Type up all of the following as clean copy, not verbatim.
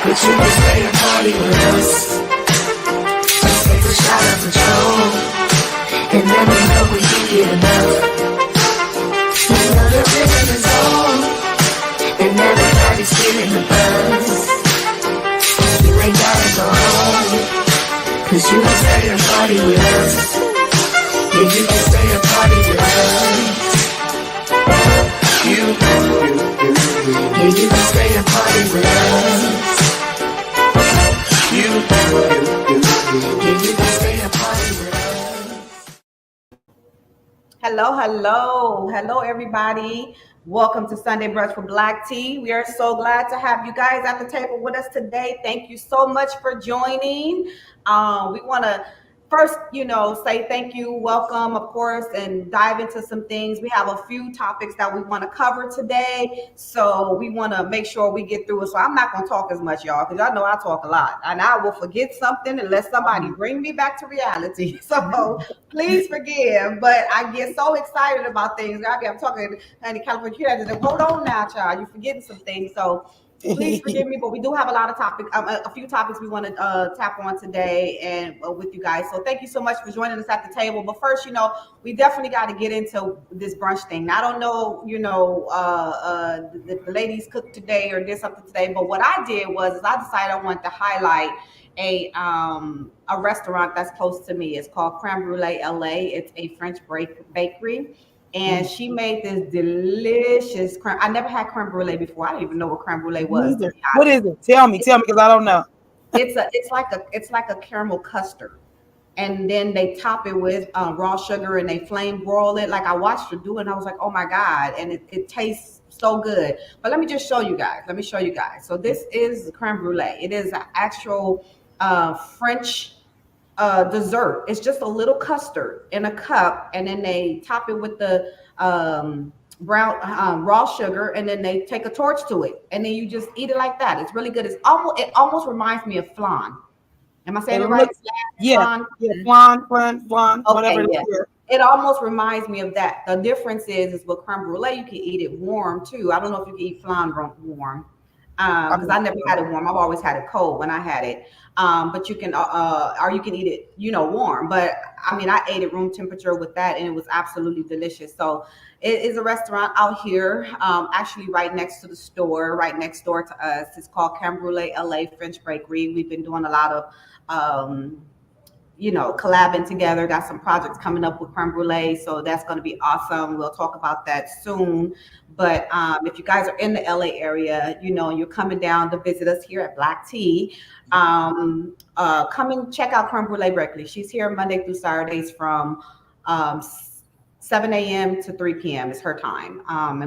But you can stay and party with us. Just take a shot of control, and let me know when you get enough. You know the rhythm is on, and everybody's feeling the buzz. You ain't gotta go home, cause you can stay and party with us. Yeah, you can stay and party with us. Yeah, you can stay and party with us. Yeah, you can stay and party with us. Hello, everybody. Welcome to Sunday Brunch with Black Tea. We are so glad to have you guys at the table with us today. Thank you so much for joining. We want to first, say thank you, welcome, of course, and dive into some things. We have a few topics that we want to cover today, so we want to make sure we get through it. So I'm not going to talk as much, y'all, because y'all know I talk a lot, and I will forget something unless somebody bring me back to reality. So please forgive, but I get so excited about things. I'm talking, honey, California, hold on now, child. You're forgetting some things, so please forgive me, but we do have a lot of topics, a few topics we want to tap on today and with you guys. So thank you so much for joining us at the table. But first, we definitely got to get into this brunch thing. Now, I don't know, the ladies cooked today or did something today, but what I did was I decided I wanted to highlight a restaurant that's close to me. It's called Creme Brulee LA. It's a French bakery. And she made this delicious creme. I never had creme brulee before. I didn't even know what creme brulee was. What is it? Tell me, because I don't know. It's like a caramel custard, and then they top it with raw sugar and they flame broil it. Like I watched her do it, and I was like, oh my god! And it tastes so good. But let me just show you guys. So this is creme brulee. It is an actual French dessert. It's just a little custard in a cup, and then they top it with the brown raw sugar, and then they take a torch to it, and then you just eat it like that. It's really good. It almost reminds me of flan. Am I saying it right? Yeah, flan, whatever it is. It almost reminds me of that. The difference is with creme brulee, you can eat it warm too. I don't know if you can eat flan warm. Because I never had it warm. I've always had it cold when I had it. But you can, or you can eat it, warm. But I mean, I ate it room temperature with that, and it was absolutely delicious. So it is a restaurant out here, actually right next to the store, right next door to us. It's called Creme Brulee LA French Bakery. We've been doing a lot of, collabing together. Got some projects coming up with creme brulee, so that's going to be awesome. We'll talk about that soon. But if you guys are in the LA area, you're coming down to visit us here at Black Tea, come and check out creme brulee Berkeley. She's here Monday through Saturdays from 7 a.m. to 3 p.m. is her time.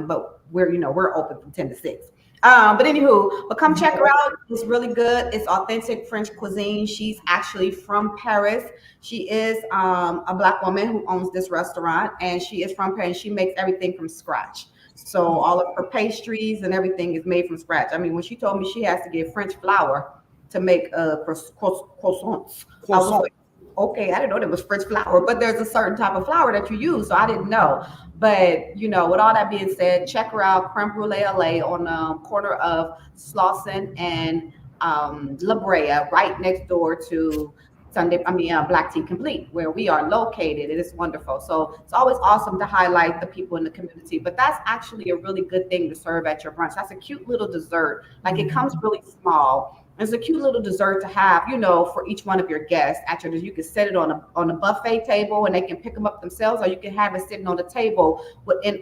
But we're open from 10 to 6. But come check her out. It's really good. It's authentic French cuisine. She's actually from Paris. She is a Black woman who owns this restaurant, and she is from Paris. She makes everything from scratch. So all of her pastries and everything is made from scratch. I mean, when she told me she has to get French flour to make croissants, I was like, okay, I didn't know there was French flour, but there's a certain type of flour that you use, so I didn't know. But, with all that being said, check her out, Creme Brulee LA, on the corner of Slauson and La Brea, right next door to Black Tea Complete, where we are located. It is wonderful. So it's always awesome to highlight the people in the community, but that's actually a really good thing to serve at your brunch. That's a cute little dessert. Like, it comes really small. It's a cute little dessert to have, for each one of your guests. Actually, you can set it on a buffet table, and they can pick them up themselves, or you can have it sitting on the table with a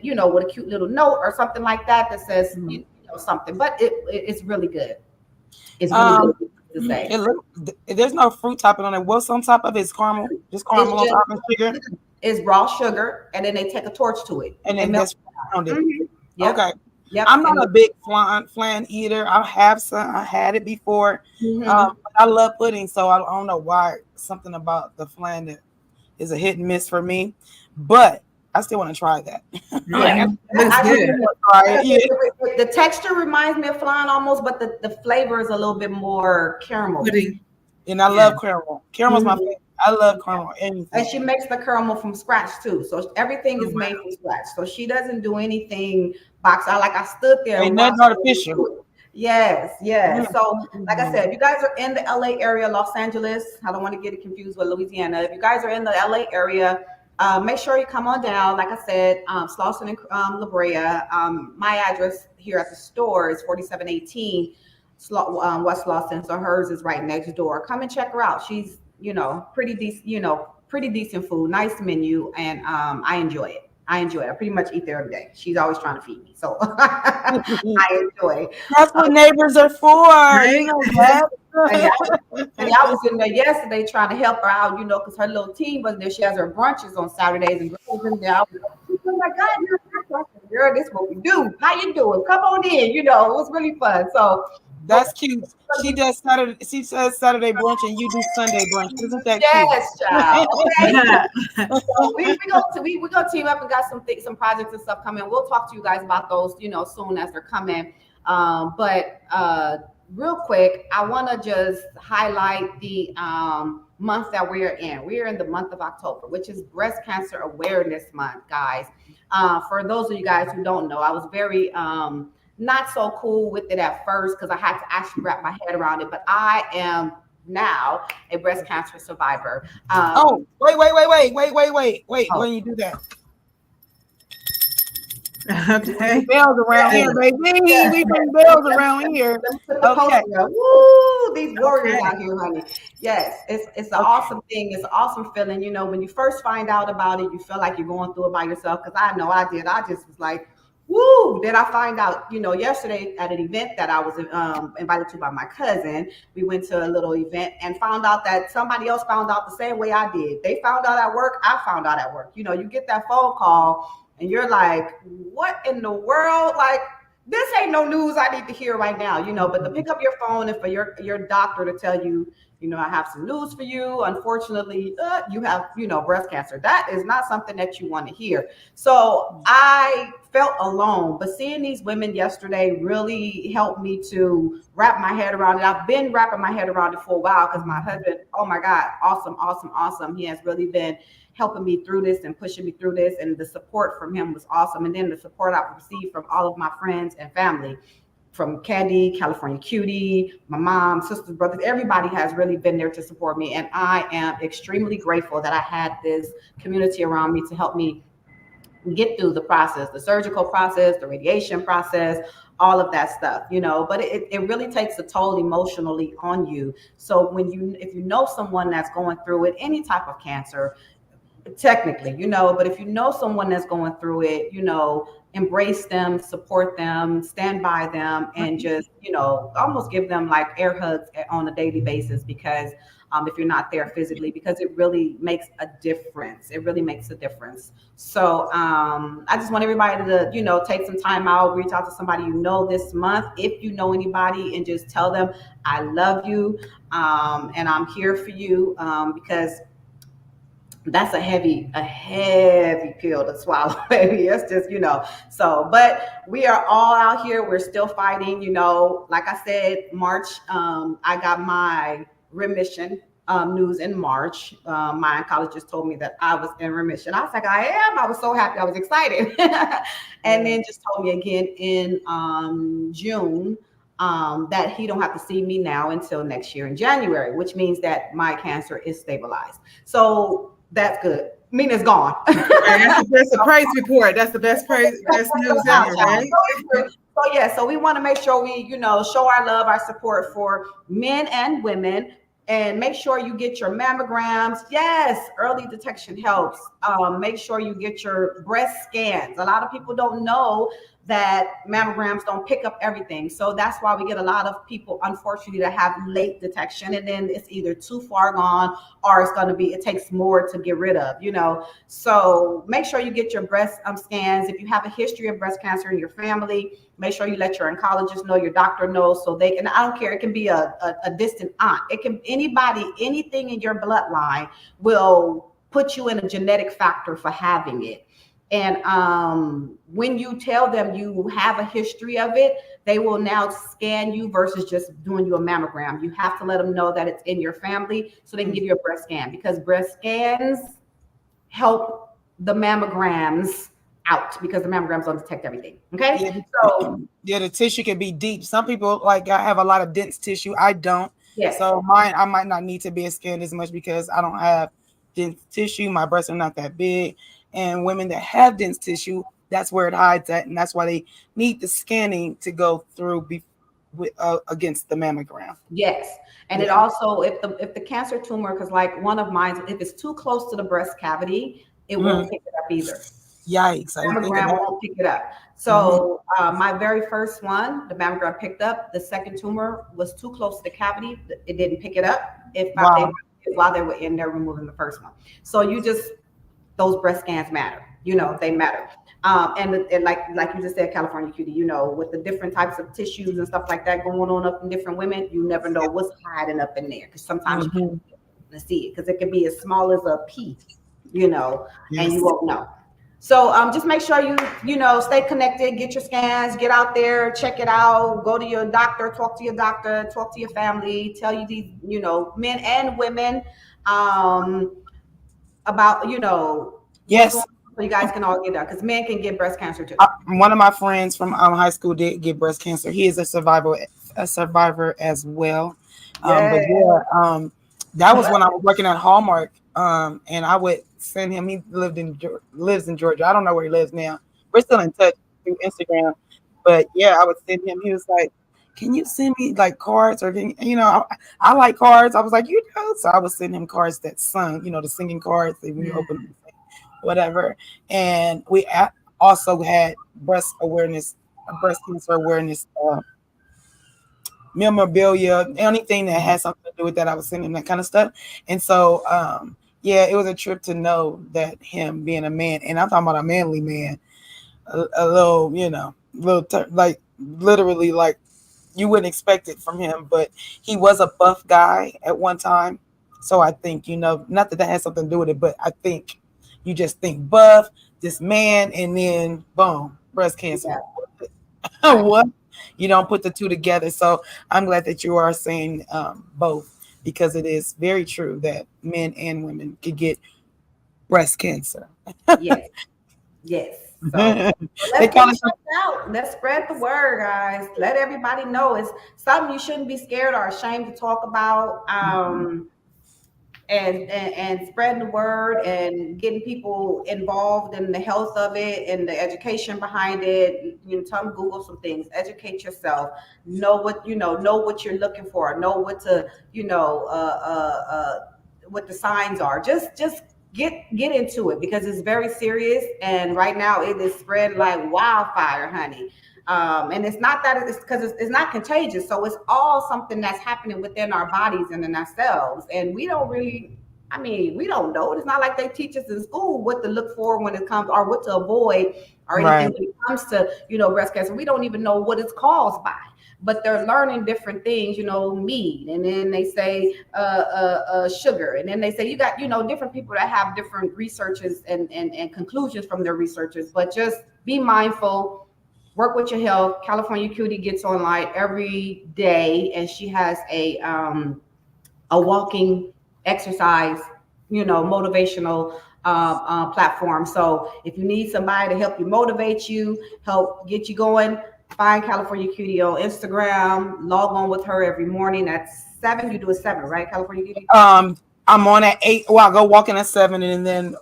cute little note or something like that says, something. But it's really good. It's really good to say. There's no fruit topping on it. What's on top of it? It's caramel, just caramel on top of sugar. It's raw sugar, and then they take a torch to it, and then that's on it. Yep. Okay. Yep. I'm not a big flan eater. I have some. I had it before. I love pudding, so I don't know why something about the flan that is a hit and miss for me. But I still want to try that. The texture reminds me of flan almost, but the flavor is a little bit more caramel. Pudding. And I love caramel. Caramel's my favorite. I love caramel. Anything. And she makes the caramel from scratch too. So everything is made from scratch. So she doesn't do anything boxed out. Like, I stood there. Ain't nothing artificial. Yes, yes. So, like I Mhm. said, if you guys are in the LA area, Los Angeles, I don't want to get it confused with Louisiana. If you guys are in the LA area, make sure you come on down. Like I said, Slauson and La Brea. My address here at the store is 4718 West Slauson. So hers is right next door. Come and check her out. She's, pretty decent, pretty decent food, nice menu, and I enjoy it. I enjoy it. I pretty much eat there every day. She's always trying to feed me. So I enjoy. That's what neighbors are for. You know that. And I was in there yesterday trying to help her out, because her little team was there. She has her brunches on Saturdays and girls in there. I was like, oh my God, you're a girl, this is what we do. How you doing? Come on in. It was really fun. So That's cute. She does Saturday. She says Saturday brunch, and you do Sunday brunch. Isn't that yes, child. Okay. Yeah. So we gonna team up and got some projects and stuff coming. We'll talk to you guys about those, soon as they're coming. But real quick, I want to just highlight the month that we're in. We're in the month of October, which is Breast Cancer Awareness Month, guys. For those of you guys who don't know, I was very not so cool with it at first because I had to actually wrap my head around it. But I am now a breast cancer survivor. Oh, wait! Oh. When you do that, Okay. bells around here, baby. We bring bells around here. Okay. Woo, these warriors out here, honey. Yes, it's an awesome thing. It's an awesome feeling. When you first find out about it, you feel like you're going through it by yourself. Because I know I did. I just was like, woo. Then I find out, yesterday at an event that I was invited to by my cousin. We went to a little event and found out that somebody else found out the same way I did. They found out at work. I found out at work. You get that phone call and you're like, what in the world? Like, this ain't no news I need to hear right now, but to pick up your phone and for your doctor to tell you, I have some news for you. Unfortunately, you have, breast cancer. That is not something that you want to hear. So I felt alone, but seeing these women yesterday really helped me to wrap my head around it. I've been wrapping my head around it for a while because my husband, oh my God, awesome. He has really been helping me through this and pushing me through this. And the support from him was awesome. And then the support I've received from all of my friends and family, from Candy, California Cutie, my mom, sisters, brothers, everybody has really been there to support me. And I am extremely grateful that I had this community around me to help me get through the process, the surgical process, the radiation process, all of that stuff, but it really takes a toll emotionally on you. So if you know someone that's going through it, any type of cancer, technically, but if you know someone that's going through it, embrace them, support them, stand by them, and just, almost give them like air hugs on a daily basis because if you're not there physically, because it really makes a difference. It really makes a difference. So I just want everybody to, take some time out, reach out to somebody this month, if you know anybody, and just tell them, I love you and I'm here for you because that's a heavy pill to swallow, baby. It's just, so, but we are all out here. We're still fighting, like I said, March, I got my remission news in March. My oncologist told me that I was in remission. I was like, I am. I was so happy. I was excited. And then just told me again in June that he don't have to see me now until next year in January, which means that my cancer is stabilized. So that's good. I mean, it's gone. That's a praise report. That's the best news ever, right? So yeah, so we want to make sure we, show our love, our support for men and women, and make sure you get your mammograms. Yes, early detection helps. Make sure you get your breast scans. A lot of people don't know that mammograms don't pick up everything. So that's why we get a lot of people, unfortunately, that have late detection, and then it's either too far gone or it takes more to get rid of, So make sure you get your breast scans. If you have a history of breast cancer in your family, make sure you let your oncologist know, your doctor knows, so they can, I don't care, it can be a distant aunt. It can anybody, anything in your bloodline will put you in a genetic factor for having it. And when you tell them you have a history of it, they will now scan you versus just doing you a mammogram. You have to let them know that it's in your family so they can give you a breast scan, because breast scans help the mammograms out because the mammograms don't detect everything. Okay, Yeah, so the tissue can be deep. Some people like I have a lot of dense tissue. I don't. yes, So mine, I might not need to be scanned as much because I don't have dense tissue. My breasts are not that big. And women that have dense tissue, that's where it hides at, and that's why they need the scanning to go through against the mammogram. yes, and it Yeah. also if the cancer tumor, because like one of mine, if it's too close to the breast cavity, it Mhm. won't pick it up either. Yikes! I didn't think of Mammogram that. won't pick it up. Mhm. So my very first one, the mammogram picked up. The second tumor was too close to the cavity; it didn't pick it up. Wow. While they were in there removing the first one. So you just those breast scans matter. You know, they matter. And like you just said, California cutie, you know, with the different types of tissues and stuff like that going on up in different women, you never know what's hiding up in there because sometimes you Mhm. can't see it because it can be as small as a pea, you know, and Yes. you won't know. So just make sure you know stay connected, get your scans, get out there, check it out, go to your doctor, talk to your doctor, talk to your family, tell you these you know men and women about you know what's going Yes. on so you guys can all get that because men can get breast cancer too. One of my friends from high school did get breast cancer. He is a survivor as well. But Yeah. yeah, that was when I was working at Hallmark. And I would send him. He lives in Georgia. I don't know where he lives now. We're still in touch through Instagram. But yeah, I would send him. He was like, "Can you send me like cards or can you know?" I like cards. I was like, "You know," so I would send him cards that sung. You know, the singing cards that when you open them, whatever. And also had breast cancer awareness memorabilia, anything that had something to do with that. I was sending that kind of stuff. And so, yeah, it was a trip to know that him being a man, and I'm talking about a manly man, a little, you know, like literally like you wouldn't expect it from him, but he was a buff guy at one time. So I think, you know, not that that has something to do with it, but I think you just think buff, this man, and then boom, breast cancer. Yeah. Right. What? You don't put the two together. So I'm glad that you are saying both because it is very true that men and women can get breast cancer. Yes. Yes. So They let's get call it it checked out. Let's spread the word, guys. Let everybody know it's something you shouldn't be scared or ashamed to talk about. And spreading the word and getting people involved in the health of it and the education behind it. You know, tell them Google some things, educate yourself, know what know what you're looking for, know what to what the signs are. Just get into it because it's very serious and right now it is spread like wildfire, honey. And it's not that it's because it's not contagious. So it's all something that's happening within our bodies and in ourselves. And we don't really, I mean, we don't know. It's not like they teach us in school what to look for when it comes or what to avoid or anything right. when it comes to, breast cancer. We don't even know what it's caused by. But they're learning different things, meat, and then they say sugar, and then they say you got, different people that have different researches and conclusions from their researchers. But just be mindful, work with your health. California Cutie gets online every day, and she has a walking exercise, motivational platform. So if you need somebody to help you motivate you, help get you going, find California Cutie on Instagram. Log on with her every morning at 7. You do a 7, right, California Cutie? I'm on at 8. Well, I go walking at 7, and then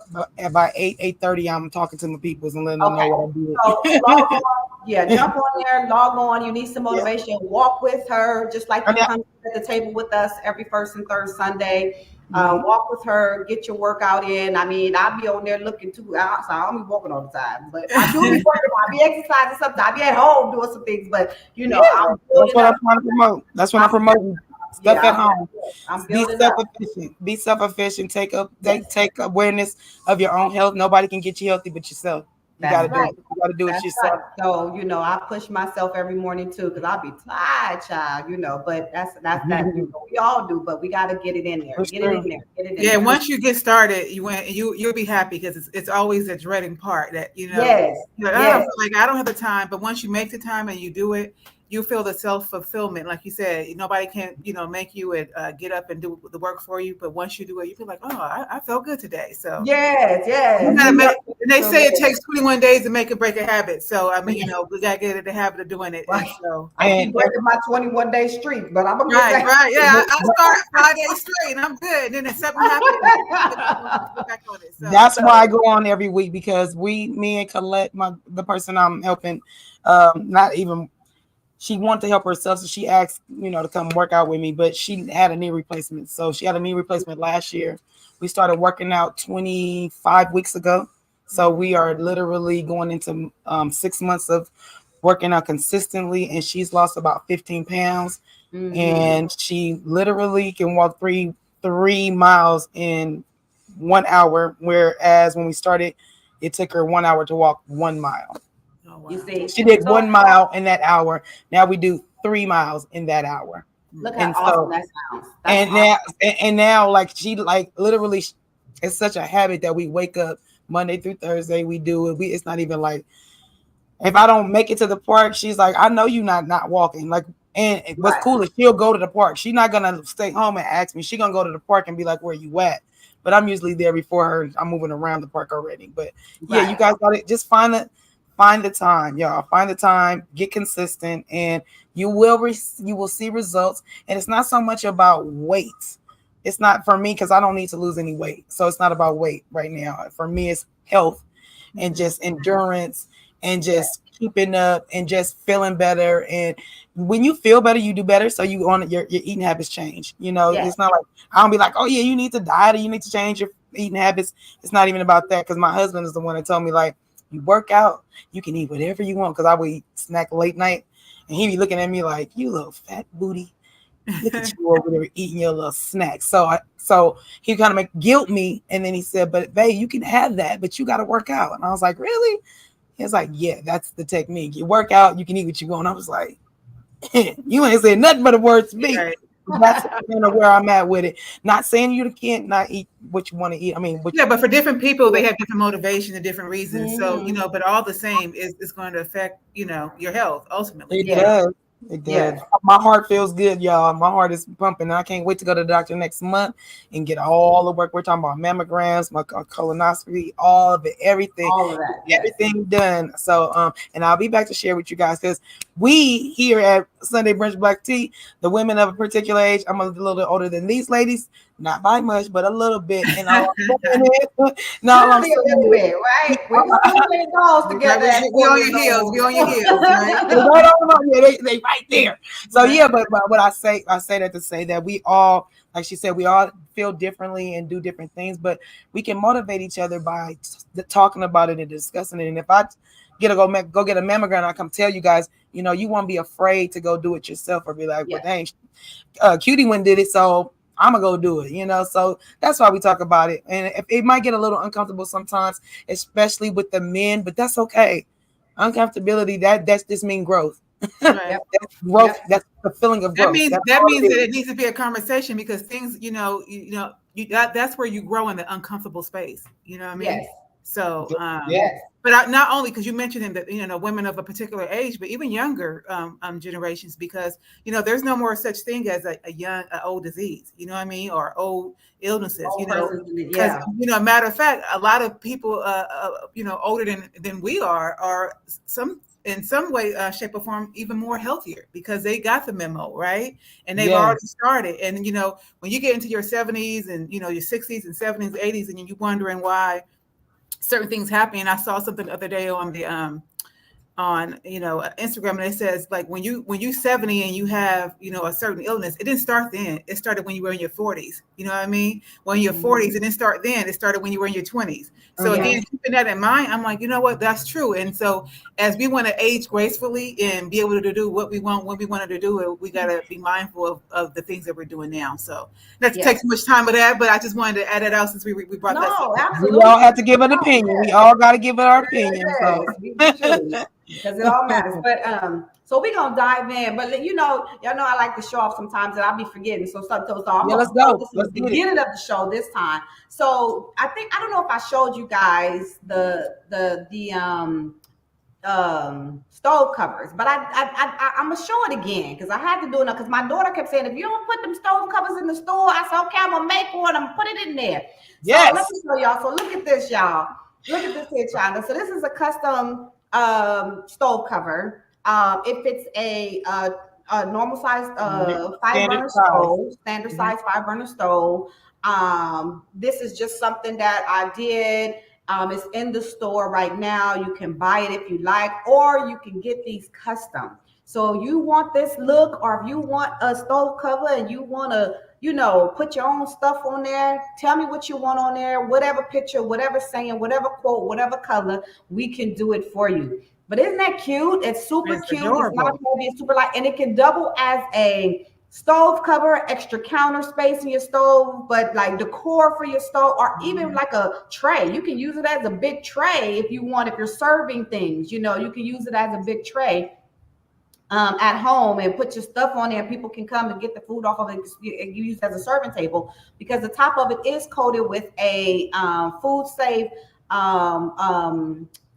by 8:30, I'm talking to my peoples and letting them know Okay. what I'm doing. So log on. Yeah, jump on there, log on. You need some motivation. Walk with her, just like you come at the table with us every first and third Sunday. Walk with her, get your workout in. I mean, I'll be on there looking too. So I don't be walking all the time, but I do be working. I be exercising something. I be at home doing some things, but I'm That's building what up. I'm trying to promote. That's what I'm promoting. Stuff Yeah, at home. I'm Be building up. self-efficient. Be self-efficient. Yes. Take awareness of your own health. Nobody can get you healthy but yourself. You got That's to do right. it. You got to do it That's yourself. right. So, I push myself every morning too, because I'll be tired, child, but that's that, we all do, but we got to get it in there. That's Get it true. in there. Get it in Yeah, there. once you get started, you'll be happy because it's always the dreading part that Yes. I don't Yes. feel like I don't have the time, but once you make the time and you do it, you feel the self-fulfillment. Like you said, nobody can, make you get up and do the work for you. But once you do it, you feel like, oh, I felt good today. So yes, you yes. gotta make, and they So say it good. takes 21 days to make or break a habit. So I mean, we gotta get in the habit of doing it. And Right. so I keep And breaking my 21-day streak, but I'm gonna get right, back. yeah. I start 5 days straight, and I'm good. And then if something happens, get back on it. So that's why I go on every week, because me and Colette, the person I'm helping, not even, she wanted to help herself, so she asked, to come work out with me, but she had a knee replacement. So she had a knee replacement last year. We started working out 25 weeks ago. So we are literally going into 6 months of working out consistently, and she's lost about 15 pounds. Mhm. And she literally can walk three miles in 1 hour, whereas when we started, it took her 1 hour to walk 1 mile. oh, wow. You see, She did so 1 mile in that hour. Now we do 3 miles in that hour. look how And awesome so, that sounds. That's and now, and now, like, she, like, literally, it's such a habit that we wake up Monday through Thursday. We do it. It's not even like, if I don't make it to the park, she's like, I know you not walking. Like, and what's Right. cool is she'll go to the park. She's not gonna stay home and ask me. She's gonna go to the park and be like, where you at? But I'm usually there before her. I'm moving around the park already. But yeah, Right. you guys got it. Just find the time, y'all. Find the time, get consistent, and you will see results. And it's not so much about weight. It's not for me, because I don't need to lose any weight. So it's not about weight right now. For me, it's health and just endurance and just keeping up and just feeling better. And when you feel better, you do better. So your eating habits change. Yes. It's not like I don't be like, oh yeah, you need to diet or you need to change your eating habits. It's not even about that, because my husband is the one that told me, like, you work out, you can eat whatever you want, because I would eat snack late night, and he be looking at me like, you little fat booty. Look at you over there eating your little snacks. So he kind of guilt me, and then he said, but babe, you can have that, but you got to work out. And I was like, really? He was like, yeah, that's the technique. You work out, you can eat what you want. I was like, you ain't saying nothing but the words to me. Right. That's kind of where I'm at with it. Not saying you can't not eat what you want to eat. I mean, Yeah, but for different people, they have different motivation and different reasons. So, Mhm. but all the same is going to affect, your health ultimately. it Yes. does. It does. Yes. My heart feels good, y'all. My heart is pumping. And I can't wait to go to the doctor next month and get all the work. We're talking about mammograms, my colonoscopy, all of it, everything. All of that. Yes. Everything done. So and I'll be back to share with you guys, because we here at Sunday Brunch Black Tea, the women of a particular age, I'm a little bit older than these ladies, not by much, but a little bit. And all I'm Be a little saying, bit, right? We're putting goals together. Right, we on your heels. We on your heels, right? they right there. So yeah, but what I say that to say that we all, like she said, we all feel differently and do different things, but we can motivate each other by talking about it and discussing it. And if I go get a mammogram, I come tell you guys, you won't be afraid to go do it yourself, or be like, well, dang, Cutie one did it, so I'm gonna go do it. So that's why we talk about it. And it might get a little uncomfortable sometimes, especially with the men, but that's okay. Uncomfortability, that's just mean growth. Right. That's growth. That's the feeling of growth. That means that it needs to be a conversation, because things, that's where you grow in the uncomfortable space. You know what I mean? Yes. So, Yes. but not only because you mentioned them, that women of a particular age, but even younger generations, because there's no more such thing as a old disease. You know what I mean? Or old illnesses. Old persons, Because matter of fact, a lot of people older than we are in some way, shape or form, even more healthier, because they got the memo, right? And they've already started. And when you get into your 70s and your 60s and 70s, 80s, and you're wondering why certain things happen. I saw something the other day on the on Instagram, and it says, like, when you 70 and you have a certain illness, it didn't start then. It started when you were in your 40s. You know what I mean? When you're 40s, it didn't start then. It started when you were in your 20s. So again, keeping that in mind, I'm like, you know what? That's true. And so as we want to age gracefully and be able to do what we want when we wanted to do it, we got to be mindful of the things that we're doing now. So not to take too much time with that, but I just wanted to add that out since we brought that up. Absolutely. We all have to give an opinion. We all got to give our opinion. So. Because it all matters. But so we're gonna dive in. But y'all know I like to show off sometimes, and I'll be forgetting. So let's go. This is the beginning of the show this time. So I don't know if I showed you guys the stove covers, but I'm gonna show it again because I had to do it because my daughter kept saying, if you don't put them stove covers in the store, I said, okay, I'm gonna make one, I'm gonna put it in there. So let me show y'all. So look at this, y'all. Look at this here, China. So this is a custom stove cover. If it's a normal size 5-burner stove, standard size 5-burner stove. This is just something that I did. It's in the store right now. You can buy it if you like, or you can get these custom. So you want this look, or if you want a stove cover and you want to, put your own stuff on there, tell me what you want on there, whatever picture, whatever saying, whatever quote, whatever color, we can do it for you. But isn't that cute? It's super cute. Adorable. It's not heavy, it's super light, and it can double as a stove cover, extra counter space in your stove, but like decor for your stove, or even like a tray. You can use it as a big tray if you want, if you're serving things, you can use it as a big tray at home and put your stuff on there. People can come and get the food off of it. You use it as a serving table because the top of it is coated with a food safe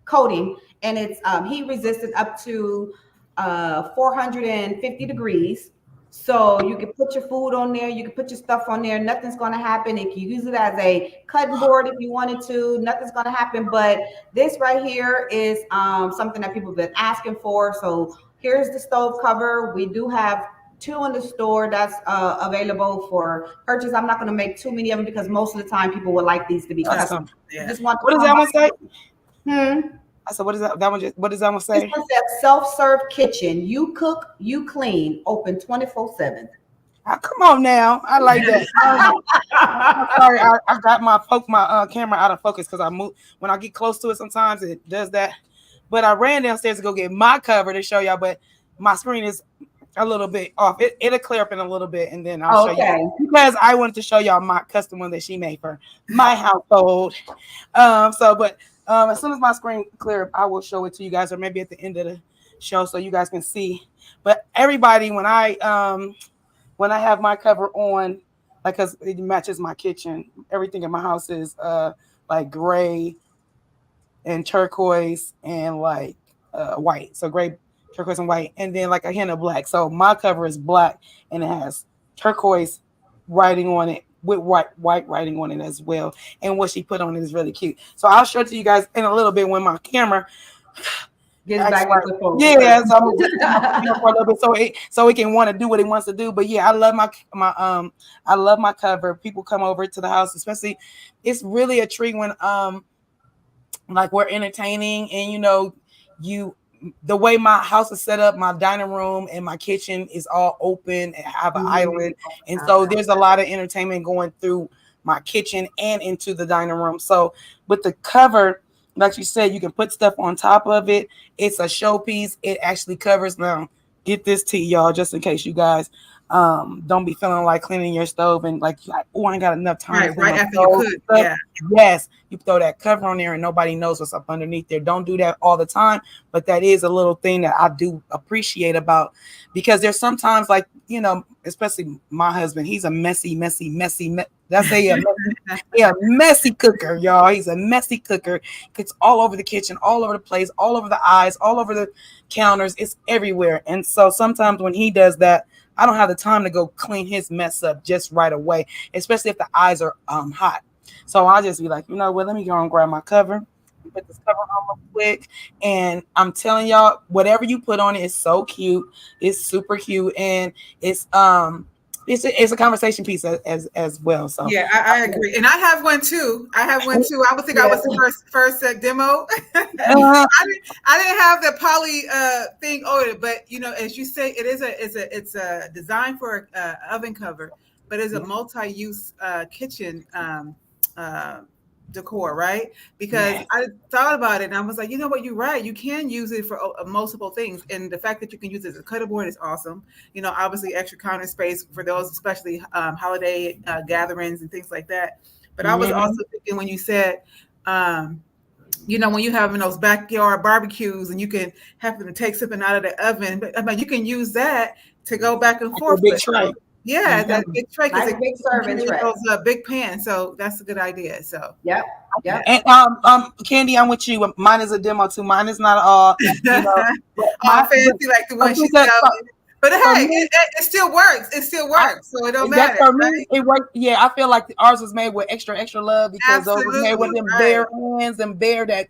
coating, and it's heat resistant up to 450 degrees. So you can put your food on there, you can put your stuff on there, nothing's going to happen. If you use it as a cutting board if you wanted to, nothing's going to happen. But this right here is something that people have been asking for. So here's the stove cover. We do have 2 in the store that's available for purchase. I'm not going to make too many of them because most of the time people would like these to be custom. Yeah. What does that one say? I said, what is that? What does that one say? It says self-serve kitchen. You cook, you clean. Open 24/7. Come on now, I like that. I'm sorry, I got my camera out of focus because I move when I get close to it. Sometimes it does that. But I ran downstairs to go get my cover to show y'all. But my screen is a little bit off. It'll clear up in a little bit, and then I'll show you because I wanted to show y'all my custom one that she made for my household. As soon as my screen clear, I will show it to you guys, or maybe at the end of the show, so you guys can see. But everybody, when I have my cover on, like, cause it matches my kitchen, everything in my house is like gray and turquoise and like white. So gray, turquoise, and white, and then like a hint of black. So my cover is black and it has turquoise writing on it, with white writing on it as well. And what she put on it is really cute. So I'll show it to you guys in a little bit when my camera gets back with the phone. Yeah, so I'm gonna for a little bit so it can want to do what it wants to do. But yeah, I love I love my cover. People come over to the house, especially it's really a treat when like we're entertaining and the way my house is set up, my dining room and my kitchen is all open and have an island. And so there's a lot of entertainment going through my kitchen and into the dining room. So with the cover, like you said, you can put stuff on top of it. It's a showpiece. It actually covers. Now, get this tea, y'all, just in case you guys don't be feeling like cleaning your stove and like oh, I ain't got enough time. Right after you cook. Yeah. Yes, you throw that cover on there and nobody knows what's up underneath there. Don't do that all the time, but that is a little thing that I do appreciate about, because there's sometimes like, especially my husband, he's a messy that's a messy cooker, y'all. He's a messy cooker. It's all over the kitchen, all over the place, all over the eyes, all over the counters. It's everywhere. And so sometimes when he does that, I don't have the time to go clean his mess up just right away, especially if the eyes are hot. So I'll just be like, let me go and grab my cover, put this cover on real quick. And I'm telling y'all, whatever you put on it is so cute. It's super cute. And it's a conversation piece as well. So yeah, I agree. And I have one too. I would think I was the first demo. I didn't have the poly thing ordered, but as you say, it's a design for an oven cover, but it's a multi-use kitchen decor, right? Because I thought about it and I was like, what, you're right. You can use it for multiple things. And the fact that you can use it as a cutting board is awesome. Obviously extra counter space for those, especially holiday gatherings and things like that. But I was also thinking when you said, when you having those backyard barbecues and you can happen to take something out of the oven, but you can use that to go back and forth. Big tray. Yeah, that big tray, because Nice big serving tray. those big pans. So that's a good idea. So Yep. And Candy, I'm with you. Mine is a demo too. Mine is not all fancy like the one she's selling. But hey, me, it still works. It still works. So it don't matter. That's for me. It worked. Yeah, I feel like ours was made with extra love, because those were made with them bare hands and bare that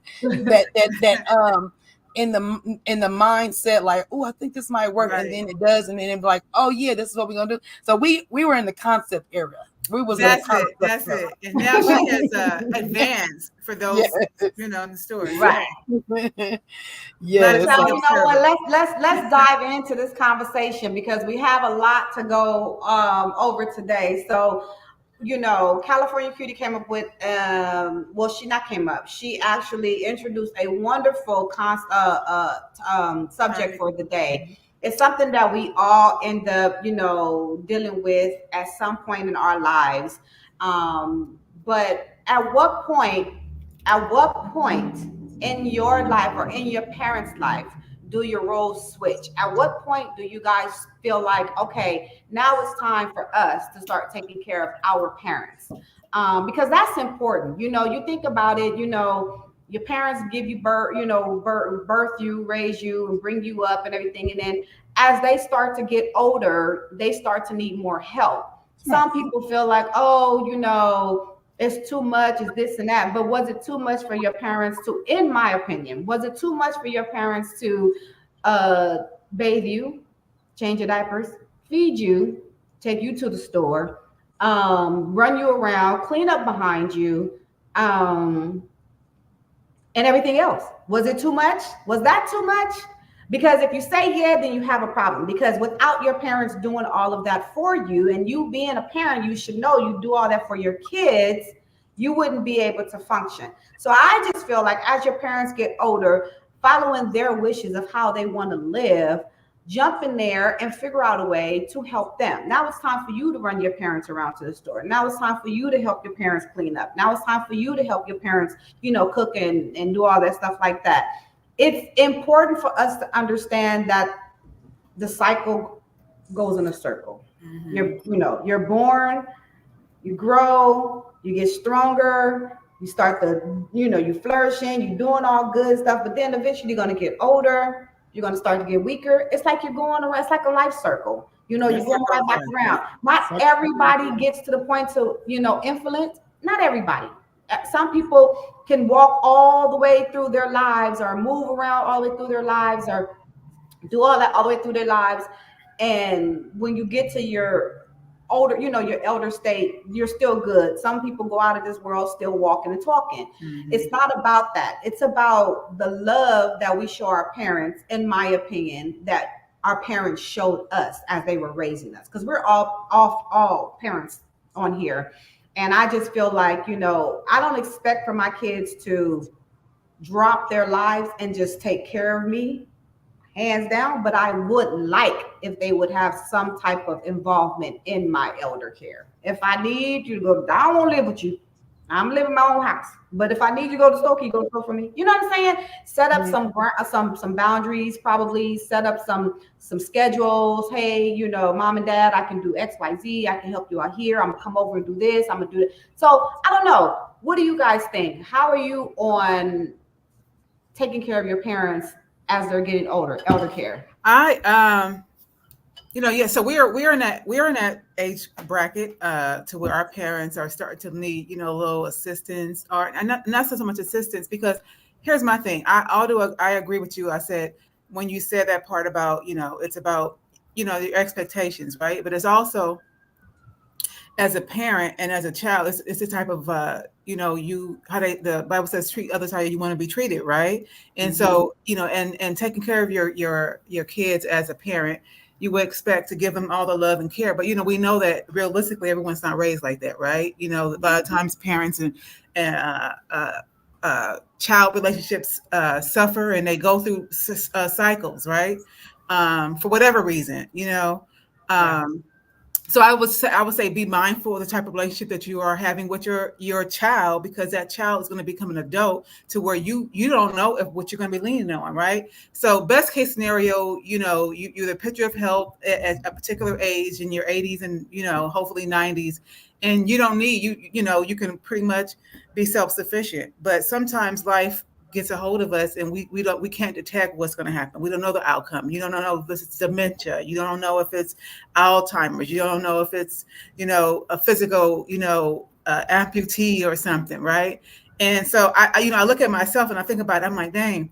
in the mindset, like, oh, I think this might work, and then it does, and then it's like, oh yeah, this is what we're gonna do. So we were in the concept era. We was that's it. And now she has advanced for those in the store. Right. Yeah. So you know what? Let's dive into this conversation, because we have a lot to go over today. So, California Cutie came up with she actually introduced a wonderful subject for the day. It's something that we all end up, dealing with at some point in our lives. But at what point in your life or in your parents' life do your roles switch? At what point do you guys feel like, okay, now it's time for us to start taking care of our parents? Because that's important. You think about it, your parents give you birth, birth you, raise you, and bring you up and everything. And then as they start to get older, they start to need more help. Some people feel like, it's too much, it's this and that. But was it too much for your parents to, in my opinion, was it too much for your parents to bathe you, change your diapers, feed you, take you to the store, run you around, clean up behind you, and everything else? Was it too much? Was that too much? Because if you say yeah, then you have a problem. Because without your parents doing all of that for you, and you being a parent, you should know you do all that for your kids, you wouldn't be able to function. So I just feel like as your parents get older, following their wishes of how they want to live, jump in there and figure out a way to help them. Now it's time for you to run your parents around to the store. Now it's time for you to help your parents clean up. Now it's time for you to help your parents, cook and do all that stuff like that. It's important for us to understand that the cycle goes in a circle. Mm-hmm. You're born, you grow, you get stronger, you start you flourishing, you're doing all good stuff, but then eventually you're going to get older, you're going to start to get weaker. It's like you're going around, it's like a life circle. You're going right back around. Not everybody gets to the point to, influence. Not everybody. Some people can walk all the way through their lives, or move around all the way through their lives, or do all that all the way through their lives. And when you get to your older, your elder state, you're still good. Some people go out of this world still walking and talking. Mm-hmm. It's not about that. It's about the love that we show our parents, in my opinion, that our parents showed us as they were raising us. Because we're all parents on here. And I just feel like, I don't expect for my kids to drop their lives and just take care of me, hands down. But I would like if they would have some type of involvement in my elder care. If I need you to go, I don't want to live with you. I'm living in my own house. But if I need you to go to the store, can you go to the store for me? You know what I'm saying? Set up some boundaries, probably set up some schedules. Hey, mom and dad, I can do X, Y, Z. I can help you out here. I'm gonna come over and do this. I'm gonna do it. So I don't know. What do you guys think? How are you on taking care of your parents as they're getting older, elder care? So we're in that age bracket to where our parents are starting to need, a little assistance, or not so much assistance, because here's my thing. I agree with you. I said, when you said that part about, it's about, your expectations, right? But it's also, as a parent and as a child, it's a type of, the Bible says, treat others how you want to be treated, right? And so, and taking care of your kids as a parent, you would expect to give them all the love and care. But, we know that realistically, everyone's not raised like that, right? A lot of times parents and child relationships suffer, and they go through cycles, right? For whatever reason, So I would say be mindful of the type of relationship that you are having with your child, because that child is going to become an adult to where you don't know if what you're going to be leaning on, right? So best case scenario, you the picture of health at a particular age in your 80s and hopefully 90s, and you don't need you can pretty much be self-sufficient. But sometimes life gets a hold of us, and we can't detect what's going to happen. We don't know the outcome. You don't know if it's dementia. You don't know if it's Alzheimer's. You don't know if it's, a physical, amputee or something, right? And so I look at myself and I think about it. I'm like, dang,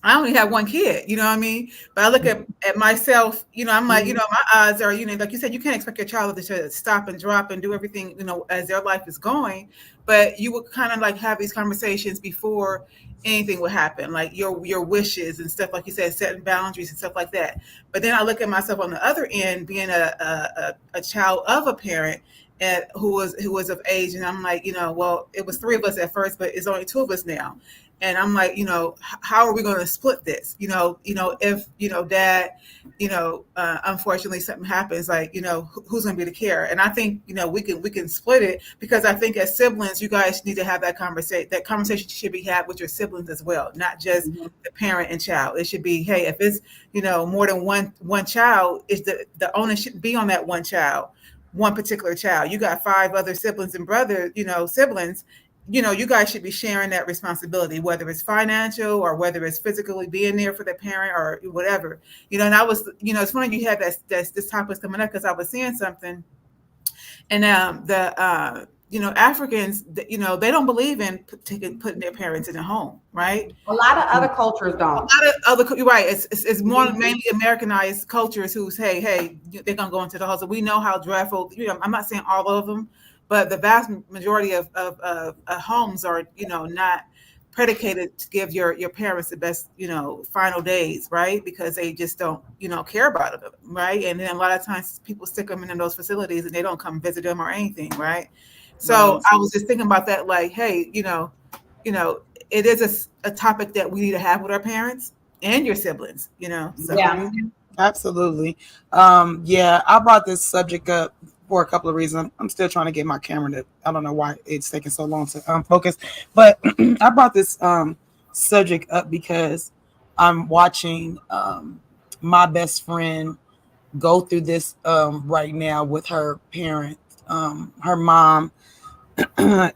I only have one kid, you know what I mean? But I look at myself, I'm like, my odds are, like you said, you can't expect your child to stop and drop and do everything, as their life is going. But you would kind of like have these conversations before anything would happen, like your wishes and stuff, like you said, setting boundaries and stuff like that. But then I look at myself on the other end, being a child of a parent and who was of age, and I'm like, well, it was three of us at first, but it's only two of us now. And I'm like, how are we going to split this? If dad, unfortunately something happens, like, who's going to be the carer? And I think we can split it, because I think as siblings, you guys need to have that conversation. That conversation should be had with your siblings as well, not just the parent and child. It should be, hey, if it's more than one child, is the onus shouldn't be on that one child, one particular child. You got five other siblings and brothers, siblings, you guys should be sharing that responsibility, whether it's financial or whether it's physically being there for the parent or whatever. And I was, it's funny you had this topic coming up, because I was seeing something, and Africans, they don't believe in putting their parents in a home, right? A lot of other cultures A don't. lot of other, you're right. It's more mainly Americanized cultures who say, hey, they're gonna go into the house. We know how dreadful. I'm not saying all of them, but the vast majority of homes are, not predicated to give your parents the best, final days, right? Because they just don't, care about them, right? And then a lot of times people stick them in those facilities and they don't come visit them or anything, right? So Right. I was just thinking about that, like, hey, you know, it is a topic that we need to have with our parents and your siblings, So Yeah. Mhm. Absolutely. Yeah, I brought this subject up for a couple of reasons. I'm still trying to get my camera to, I don't know why it's taking so long to focus, but I brought this subject up because I'm watching my best friend go through this right now with her parents. Her mom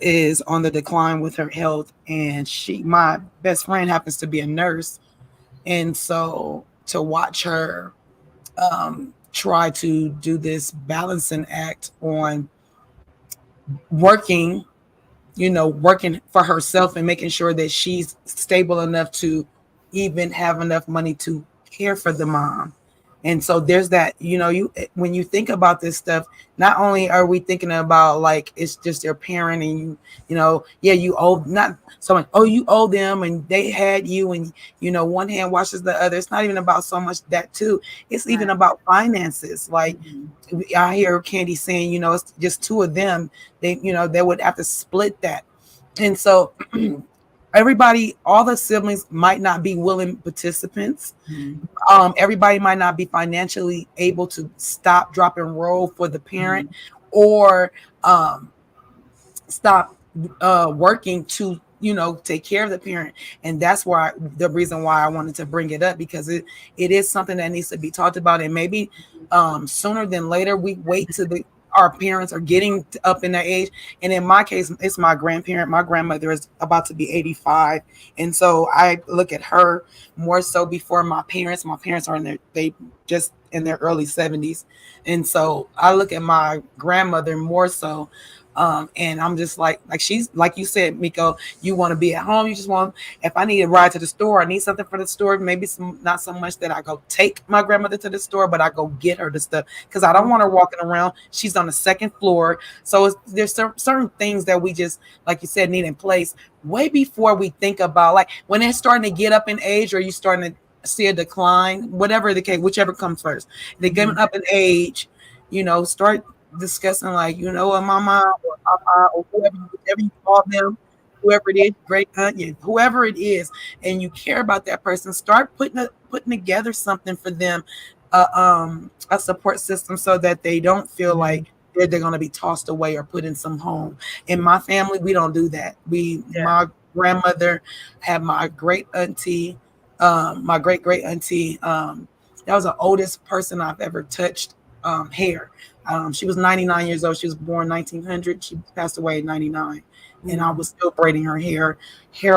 is on the decline with her health, and my best friend happens to be a nurse, and so to watch her try to do this balancing act on working, working for herself and making sure that she's stable enough to even have enough money to care for the mom. And so there's that, you when you think about this stuff, not only are we thinking about like it's just their parent and yeah, you owe not so much, oh, you owe them and they had you, and one hand washes the other. It's not even about so much that too. It's even Right. about finances. Like Mhm. I hear Candy saying, it's just two of them. They would have to split that. And so everybody, all the siblings might not be willing participants. Mhm. Everybody might not be financially able to stop, drop, and roll for the parent, Mhm. or um, stop working to take care of the parent. And that's why the reason why I wanted to bring it up, because it is something that needs to be talked about, and maybe sooner than later we wait till our parents are getting up in their age. And in my case, it's my grandparent. My grandmother is about to be 85, and so I look at her more so before my parents. My parents are they just in their early 70s, and so I look at my grandmother more so. And I'm just like she's like you said, Miko, you want to be at home. You just want, if I need a ride to the store, I need something for the store. Maybe not so much that I go take my grandmother to the store, but I go get her the stuff, because I don't want her walking around. She's on the second floor. So there's certain things that we just, like you said, need in place way before we think about, like when they're starting to get up in age, or you starting to see a decline, whatever the case, whichever comes first. They're getting up in age, start discussing, like, what mama or papa or whoever you call them, whoever it is, great aunt, yeah, whoever it is, and you care about that person, start putting together something for them a support system so that they don't feel like they're going to be tossed away or put in some home. In my family, we don't do that. My grandmother had my great great auntie. That was the oldest person I've ever touched hair. She was 99 years old. She was born 1900. She passed away at 99. And I was still braiding her hair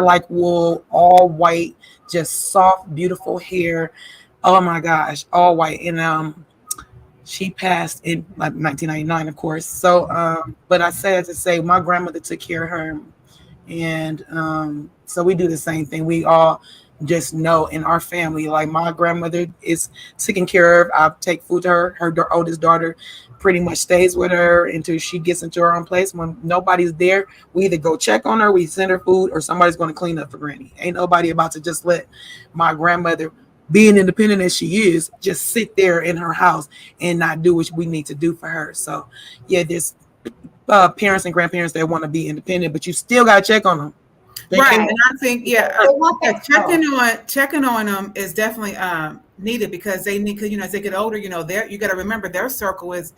like wool, all white, just soft, beautiful hair. Oh my gosh, all white. And she passed in like 1999, of course. So, but I said to say my grandmother took care of her, and so we do the same thing. We all just know in our family, like my grandmother is taken care of. I take food to her. Her oldest daughter pretty much stays with her until she gets into her own place. When nobody's there, we either go check on her, we send her food, or somebody's going to clean up for Granny. Ain't nobody about to just let my grandmother, being independent as she is, just sit there in her house and not do what we need to do for her. So yeah, there's parents and grandparents that want to be independent, but you still got to check on them. Right, and I think checking on them is definitely needed because they need, because as they get older, you got to remember their circle is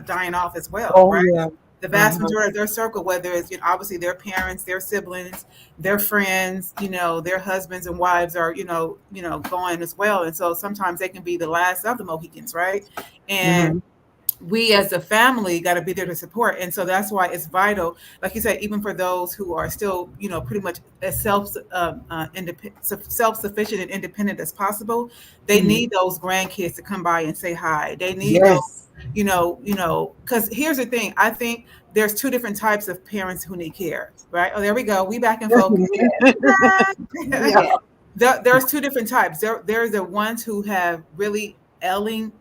dying off as well, right? Yeah. The vast majority of their circle, whether it's obviously their parents, their siblings, their friends, their husbands and wives are going as well, and so sometimes they can be the last of the Mohicans, right? And we as a family got to be there to support. And so that's why it's vital, like you said, even for those who are still, pretty much as self-sufficient and independent as possible, they need those grandkids to come by and say hi. They need those, because here's the thing. I think there's two different types of parents who need care, right? Oh, there we go. We back in focus. There's two different types. There's the ones who have really ailing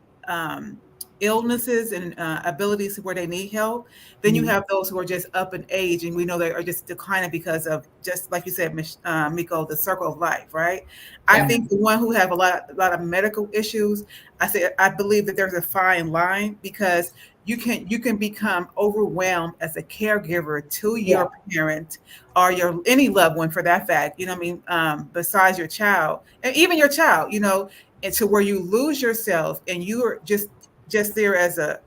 illnesses and abilities where they need help. Then you have those who are just up in age, and we know they are just declining because of, just like you said, Miko, the circle of life, right? I think the one who have a lot of medical issues, I believe that there's a fine line, because you can become overwhelmed as a caregiver to your parent or any loved one, for that fact, besides your child, and even your child, and to where you lose yourself and you are just there as a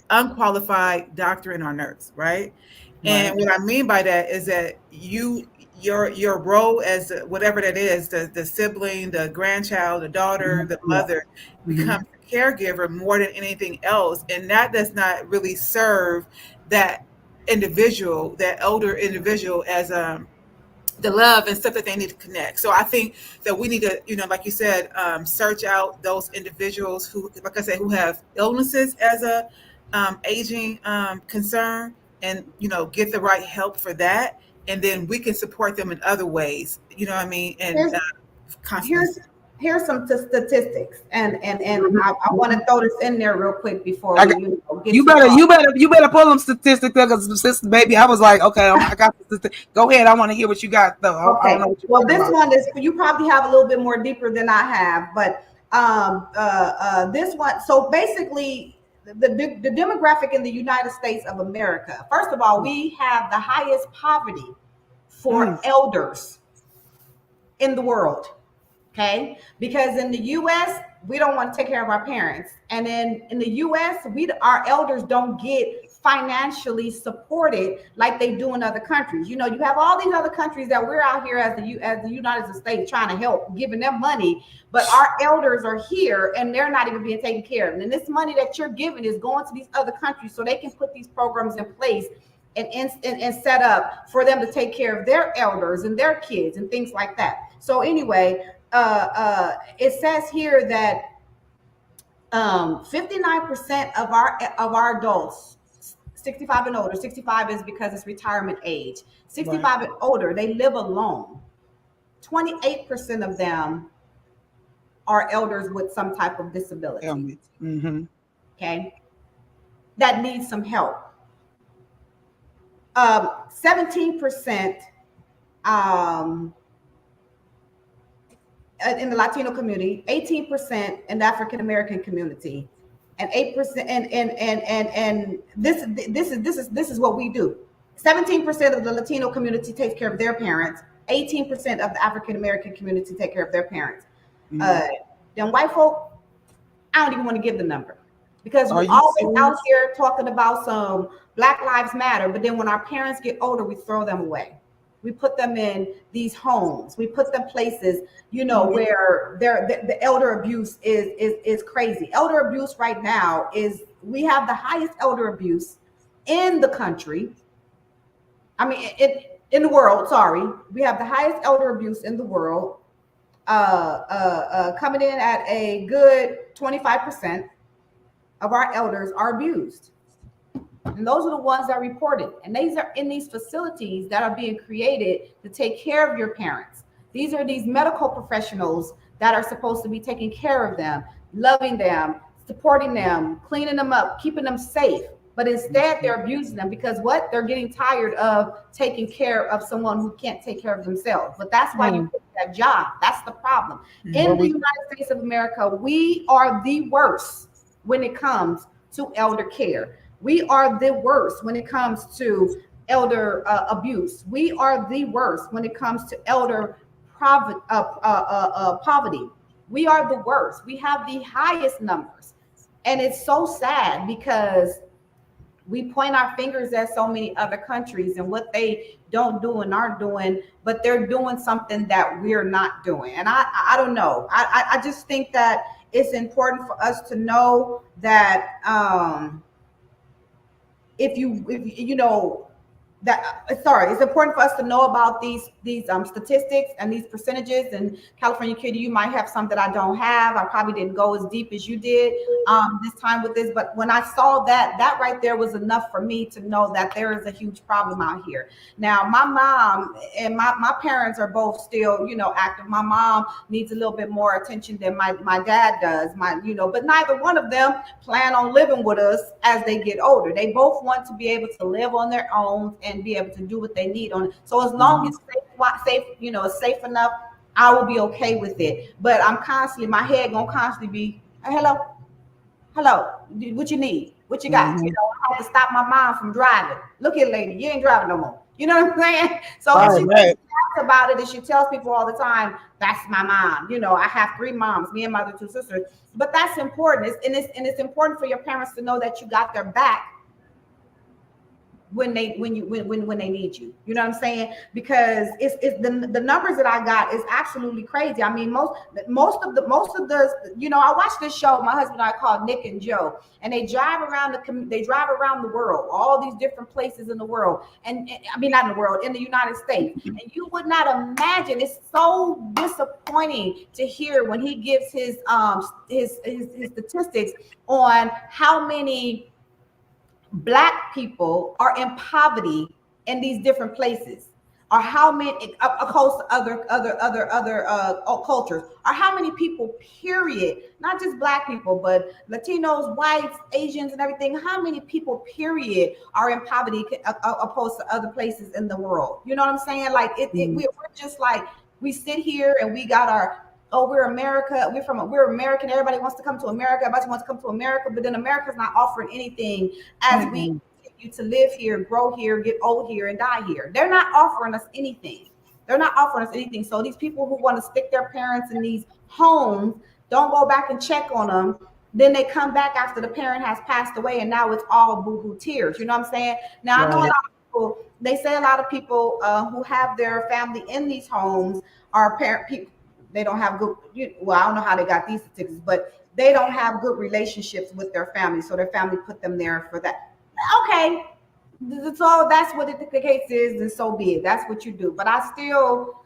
unqualified doctor and or nurse, right? And what I mean by that is that your role as whatever that is, the sibling, the grandchild, the daughter, the mother, becomes a caregiver more than anything else, and that does not really serve that individual, that older individual, as the love and stuff that they need to connect. So I think that we need to, like you said, search out those individuals who, like I said, who have illnesses as a aging concern, and get the right help for that, and then we can support them in other ways. You know what I mean? And here's some statistics, and I want to throw this in there real quick before you better pull them statistics, because baby, I was like, okay, I got the statistics. Go ahead, I want to hear what you got though. Okay. I don't know what well, this about. One is, you probably have a little bit more deeper than I have, but this one. So basically, the demographic in the United States of America. First of all, we have the highest poverty for elders in the world. Okay, because in the U.S. we don't want to take care of our parents, and in the U.S. our elders don't get financially supported like they do in other countries. You have all these other countries that we're out here as the United States trying to help, giving them money, but our elders are here and they're not even being taken care of. And this money that you're giving is going to these other countries so they can put these programs in place and set up for them to take care of their elders and their kids and things like that. So anyway, it says here that 59% of our adults, 65 and older, 65 is because it's retirement age, 65 and older, they live alone. 28% of them are elders with some type of disability. Okay, that needs some help. 17% in the Latino community, 18% in the African American community, and 8% and this is what we do. 17% of the Latino community takes care of their parents. 18% of the African American community take care of their parents. Then white folk, I don't even want to give the number because Are we're you always out serious? here talking about some Black Lives Matter, but then when our parents get older, we throw them away. We put them in these homes. We put them places, where the elder abuse is crazy. Elder abuse right now is we have the highest elder abuse in the country. I mean, in the world. Sorry, we have the highest elder abuse in the world. Coming in at a good 25% of our elders are abused. And those are the ones that are reported. And these are in these facilities that are being created to take care of your parents. These are these medical professionals that are supposed to be taking care of them, loving them, supporting them, cleaning them up, keeping them safe. But instead, they're abusing them because what? They're getting tired of taking care of someone who can't take care of themselves. But that's why you pick that job. That's the problem. In the United States of America, we are the worst when it comes to elder care. We are the worst when it comes to elder abuse. We are the worst when it comes to elder poverty. We are the worst. We have the highest numbers. And it's so sad because we point our fingers at so many other countries and what they don't do and aren't doing, but they're doing something that we're not doing. And I don't know. I just think that it's important for us to know that if you know that sorry, it's important for us to know about these statistics and these percentages. And California Kitty, you might have some that I don't have. I probably didn't go as deep as you did this time with this, but when I saw that right there was enough for me to know that there is a huge problem out here. Now my mom and my parents are both still active. My mom needs a little bit more attention than my dad does, but neither one of them plan on living with us as they get older. They both want to be able to live on their own and be able to do what they need on it. So as long as it's safe enough, I will be okay with it. But my head gonna constantly be, hello, what you need? What you got? I have to stop my mom from driving. Look here, lady, you ain't driving no more. You know what I'm saying? So if she talks about it and she tells people all the time, that's my mom. I have 3 moms, me and my other 2 sisters. But that's important. It's important for your parents to know that you got their back when they need you. You know what I'm saying? Because it's the numbers that I got is absolutely crazy. I mean, most of the I watched this show my husband and I called Nick and Joe, and they drive around the world, all these different places in the world, and I mean not in the world, in the United States. And you would not imagine, it's so disappointing to hear when he gives his statistics on how many Black people are in poverty in these different places, or how many opposed to other cultures, or how many people, period, not just Black people, but Latinos, whites, Asians, and everything. How many people, period, are in poverty opposed to other places in the world? You know what I'm saying? Like we're just like, we sit here and we got our, oh, we're America. We're American. Everybody wants to come to America. Everybody wants to come to America, but then America's not offering anything as we continue to live here, grow here, get old here, and die here. They're not offering us anything. So these people who want to stick their parents in these homes don't go back and check on them. Then they come back after the parent has passed away, and now it's all boohoo tears. You know what I'm saying? Now I know a lot of people. They say a lot of people who have their family in these homes are parent people. They don't have good, I don't know how they got these statistics, but they don't have good relationships with their family. So their family put them there for that. Okay. So that's what the case is, and so be it. That's what you do. But I still,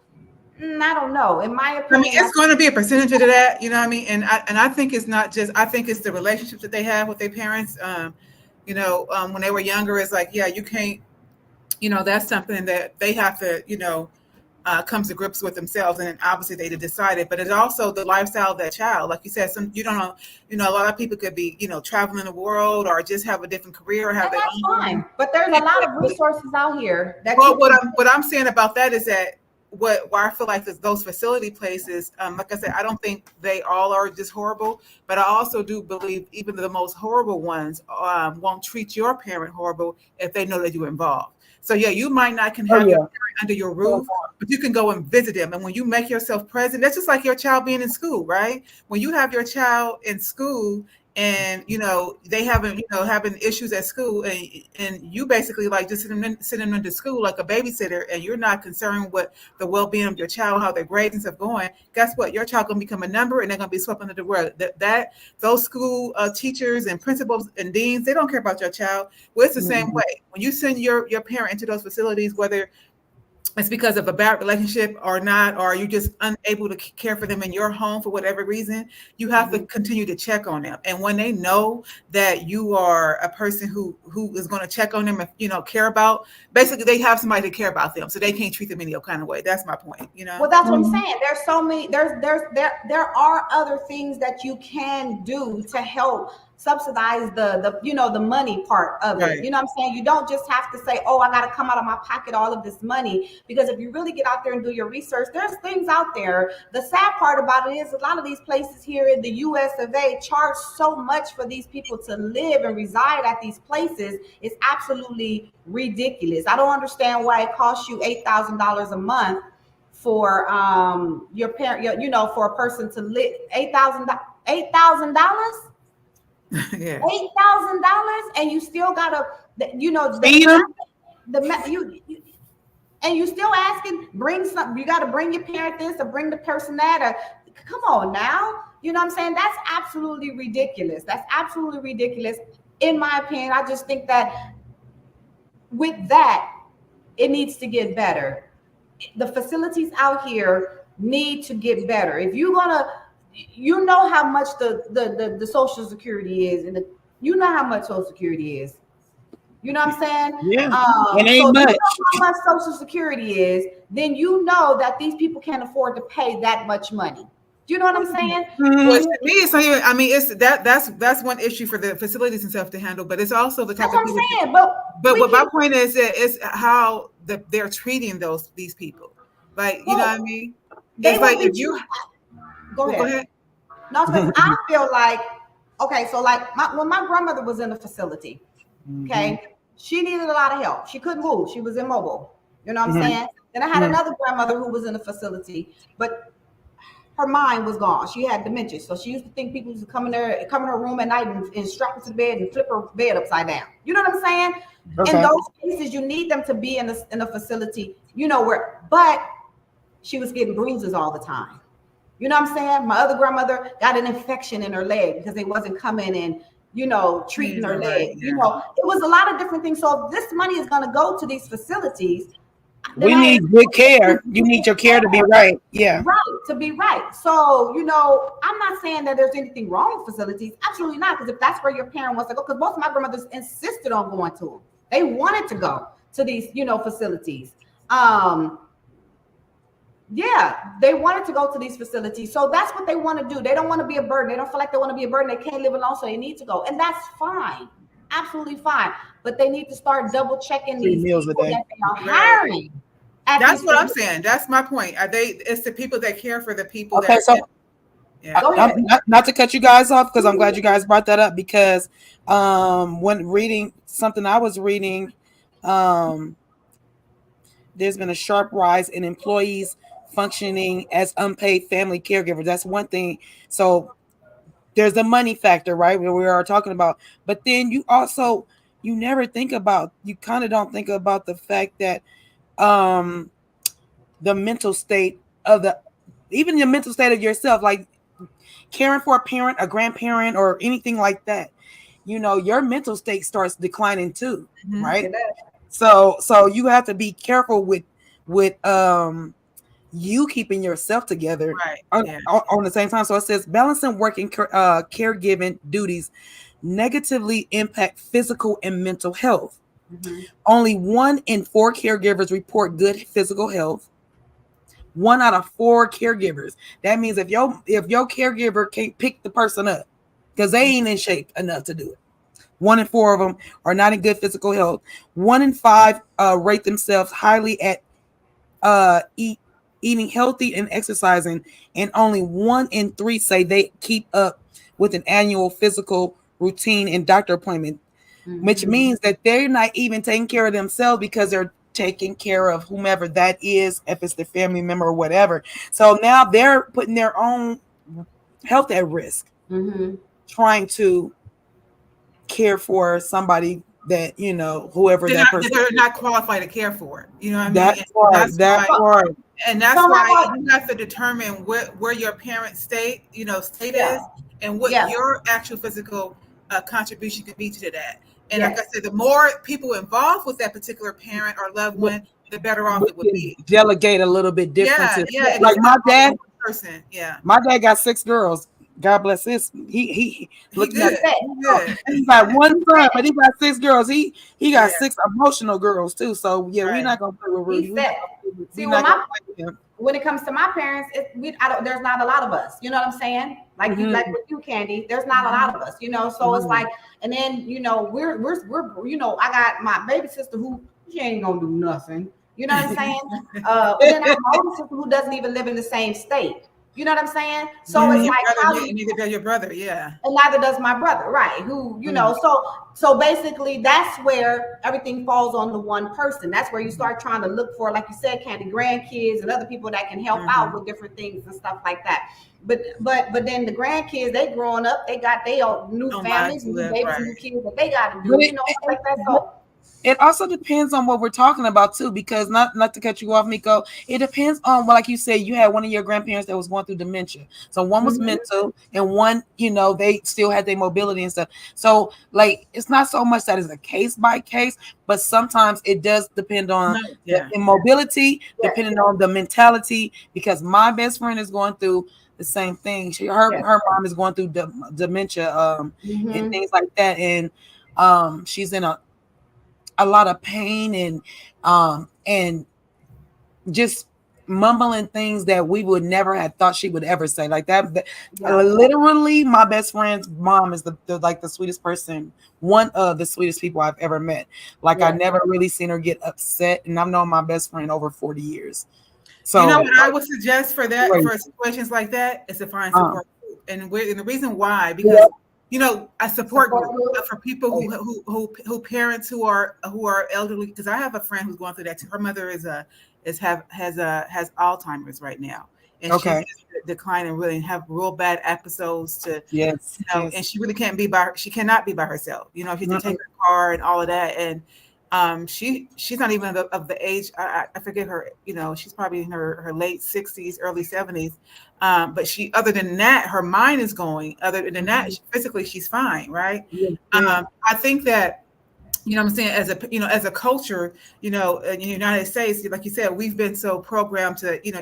I don't know. In my opinion, I mean, it's going to be a percentage of that, you know what I mean? And I think it's not just, I think it's the relationship that they have with their parents. When they were younger, it's like, yeah, you can't, that's something that they have to, comes to grips with themselves, and obviously they decided. But it's also the lifestyle of that child. Like you said, you don't know, a lot of people could be, traveling the world or just have a different career, or have their own. Fine. But there's a lot of resources out here that. Well, what I'm saying about that is that why I feel like those facility places, like I said, I don't think they all are just horrible, but I also do believe even the most horrible ones won't treat your parent horrible if they know that you're involved. So yeah, you might not can Oh have your yeah. parent under your roof, but you can go and visit them. And when you make yourself present, that's just like your child being in school, right? When you have your child in school and they haven't having issues at school, and you basically like just sitting them into school like a babysitter, and you're not concerned with the well-being of your child, how their grades and stuff going. Guess what? Your child gonna become a number, and they're gonna be swept under the rug. That those school teachers and principals and deans, they don't care about your child. Well, it's the same way when you send your parent into those facilities, whether it's because of a bad relationship or not, or you're just unable to care for them in your home for whatever reason, you have to continue to check on them. And when they know that you are a person who is going to check on them and care about, basically they have somebody to care about them, so they can't treat them any kind of way. That's my point. Well, that's what I'm saying. There's so many. There are other things that you can do to help subsidize the money part of it. Right. You know what I'm saying? You don't just have to say, oh, I got to come out of my pocket all of this money, because if you really get out there and do your research, there's things out there. The sad part about it is a lot of these places here in the US of A charge so much for these people to live and reside at these places. It's absolutely ridiculous. I don't understand why it costs you $8,000 a month for your parent, for a person to live. $8,000, Yeah. $8,000, and you still gotta, Feed 'em. you and you still asking, bring some. You got to bring your parent this or bring the person that. Or come on now, you know what I'm saying? That's absolutely ridiculous. That's absolutely ridiculous, in my opinion. I just think that with that, it needs to get better. The facilities out here need to get better. If you're gonna, how much the Social Security is, and how much Social Security is. You know what I'm saying? Yeah. So It ain't you know much. how much Social Security is, then you know that these people can't afford to pay that much money. Do you know what I'm saying? Well, to me, it's not even. I mean, it's that's one issue for the facilities and stuff to handle, but it's also the type That's of what I'm people. saying. But what my point is that it's how they're treating these people. Like, you know what I mean? They It's will like be if you go go ahead. ahead. No, because I feel like, okay, so like when my grandmother was in the facility, okay, she needed a lot of help. She couldn't move. She was immobile. You know what I'm saying? Then I had another grandmother who was in the facility, but her mind was gone. She had dementia. So she used to think people used to come in her room at night and strap her to the bed and flip her bed upside down. You know what I'm saying? Okay. In those cases, you need them to be in a facility, but she was getting bruises all the time. You know what I'm saying? My other grandmother got an infection in her leg because they wasn't coming and, treating her leg. Yeah. It was a lot of different things. So if this money is going to go to these facilities, We need good care. You need your care to be right. Yeah. Right, to be right. So, I'm not saying that there's anything wrong with facilities. Absolutely not. Because if that's where your parent wants to go, because most of my grandmothers insisted on going to them. They wanted to go to these, facilities. Yeah, they wanted to go to these facilities. So that's what they want to do. They don't want to be a burden. They don't feel like they want to be a burden. They can't live alone, so they need to go. And that's fine. Absolutely fine. But they need to start double checking 3 these meals a people day. that they are hiring. That's what I'm saying. That's my point. It's the people that care for the people. Okay, so Go ahead. not to cut you guys off, because I'm glad you guys brought that up, because when reading something I was reading, there's been a sharp rise in employees functioning as unpaid family caregivers. That's one thing. So there's the money factor, right? Where we are talking about, but then you kind of don't think about the fact that the mental state of even the mental state of yourself, like caring for a parent, a grandparent, or anything like that, your mental state starts declining too, right? So you have to be careful with you keeping yourself together on the same time. So it says balancing work and caregiving duties negatively impact physical and mental health. Only 1 in 4 caregivers report good physical health. 1 out of 4 caregivers. That means if your caregiver can't pick the person up because they ain't in shape enough to do it, 1 in 4 of them are not in good physical health. 1 in 5 rate themselves highly at eating healthy and exercising, and only 1 in 3 say they keep up with an annual physical routine and doctor appointment. which means that they're not even taking care of themselves because they're taking care of whomever that is, if it's their family member or whatever. So now they're putting their own health at risk, trying to care for somebody that, you know, whoever that person they're not qualified to care for it. You know what I mean? That part. And that's why you have to determine where your parents' state is, and what your actual physical contribution can be to that. And like I said, the more people involved with that particular parent or loved one, the better off it would be. Delegate a little bit different. Yeah. Like my dad. Person. Yeah. My dad got 6 girls. God bless his. He looking at that. He got 1 son, but he got 6 girls. He got 6 emotional girls too. So we're not gonna play with Rudy. When it comes to my parents, there's not a lot of us. You know what I'm saying? Like like with you, Candy. There's not a lot of us. You know, so it's like, and then we're I got my baby sister who she ain't gonna do nothing. You know what I'm saying? But then I have my older sister who doesn't even live in the same state. You know what I'm saying? So it's like neither does your brother, and neither does my brother, right? Who so basically that's where everything falls on the one person. That's where you start trying to look for, like you said, Candy, grandkids and other people that can help out with different things and stuff like that. But then the grandkids, they growing up, they got their new families, new babies, new kids that they got to do, stuff like that. So it also depends on what we're talking about too, because not to cut you off, Miko, it depends on, well, like you said, you had one of your grandparents that was going through dementia. So one was mental and one, they still had their mobility and stuff. So like, it's not so much that it's a case by case, but sometimes it does depend on the immobility, depending on the mentality, because my best friend is going through the same thing. Her mom is going through dementia and things like that. And she's in a lot of pain and just mumbling things that we would never have thought she would ever say, like that. Literally, my best friend's mom is the sweetest person, one of the sweetest people I've ever met. Like I never really seen her get upset, and I've known my best friend over 40 years. So what I would suggest for that, for situations like that, is to find support group. And the reason why, because a support group for people who parents who are elderly. Because I have a friend who's going through that too. Her mother has Alzheimer's right now, and she's declining really and have real bad episodes to and she really cannot be by herself. She has to take her car and all of that, and she's not even of the age. I forget her. She's probably in her late 60s, early 70s. But other than that, her mind is going. Other than that, physically she's fine, right? I think that what I'm saying, as a culture, in the United States, like you said, we've been so programmed to, you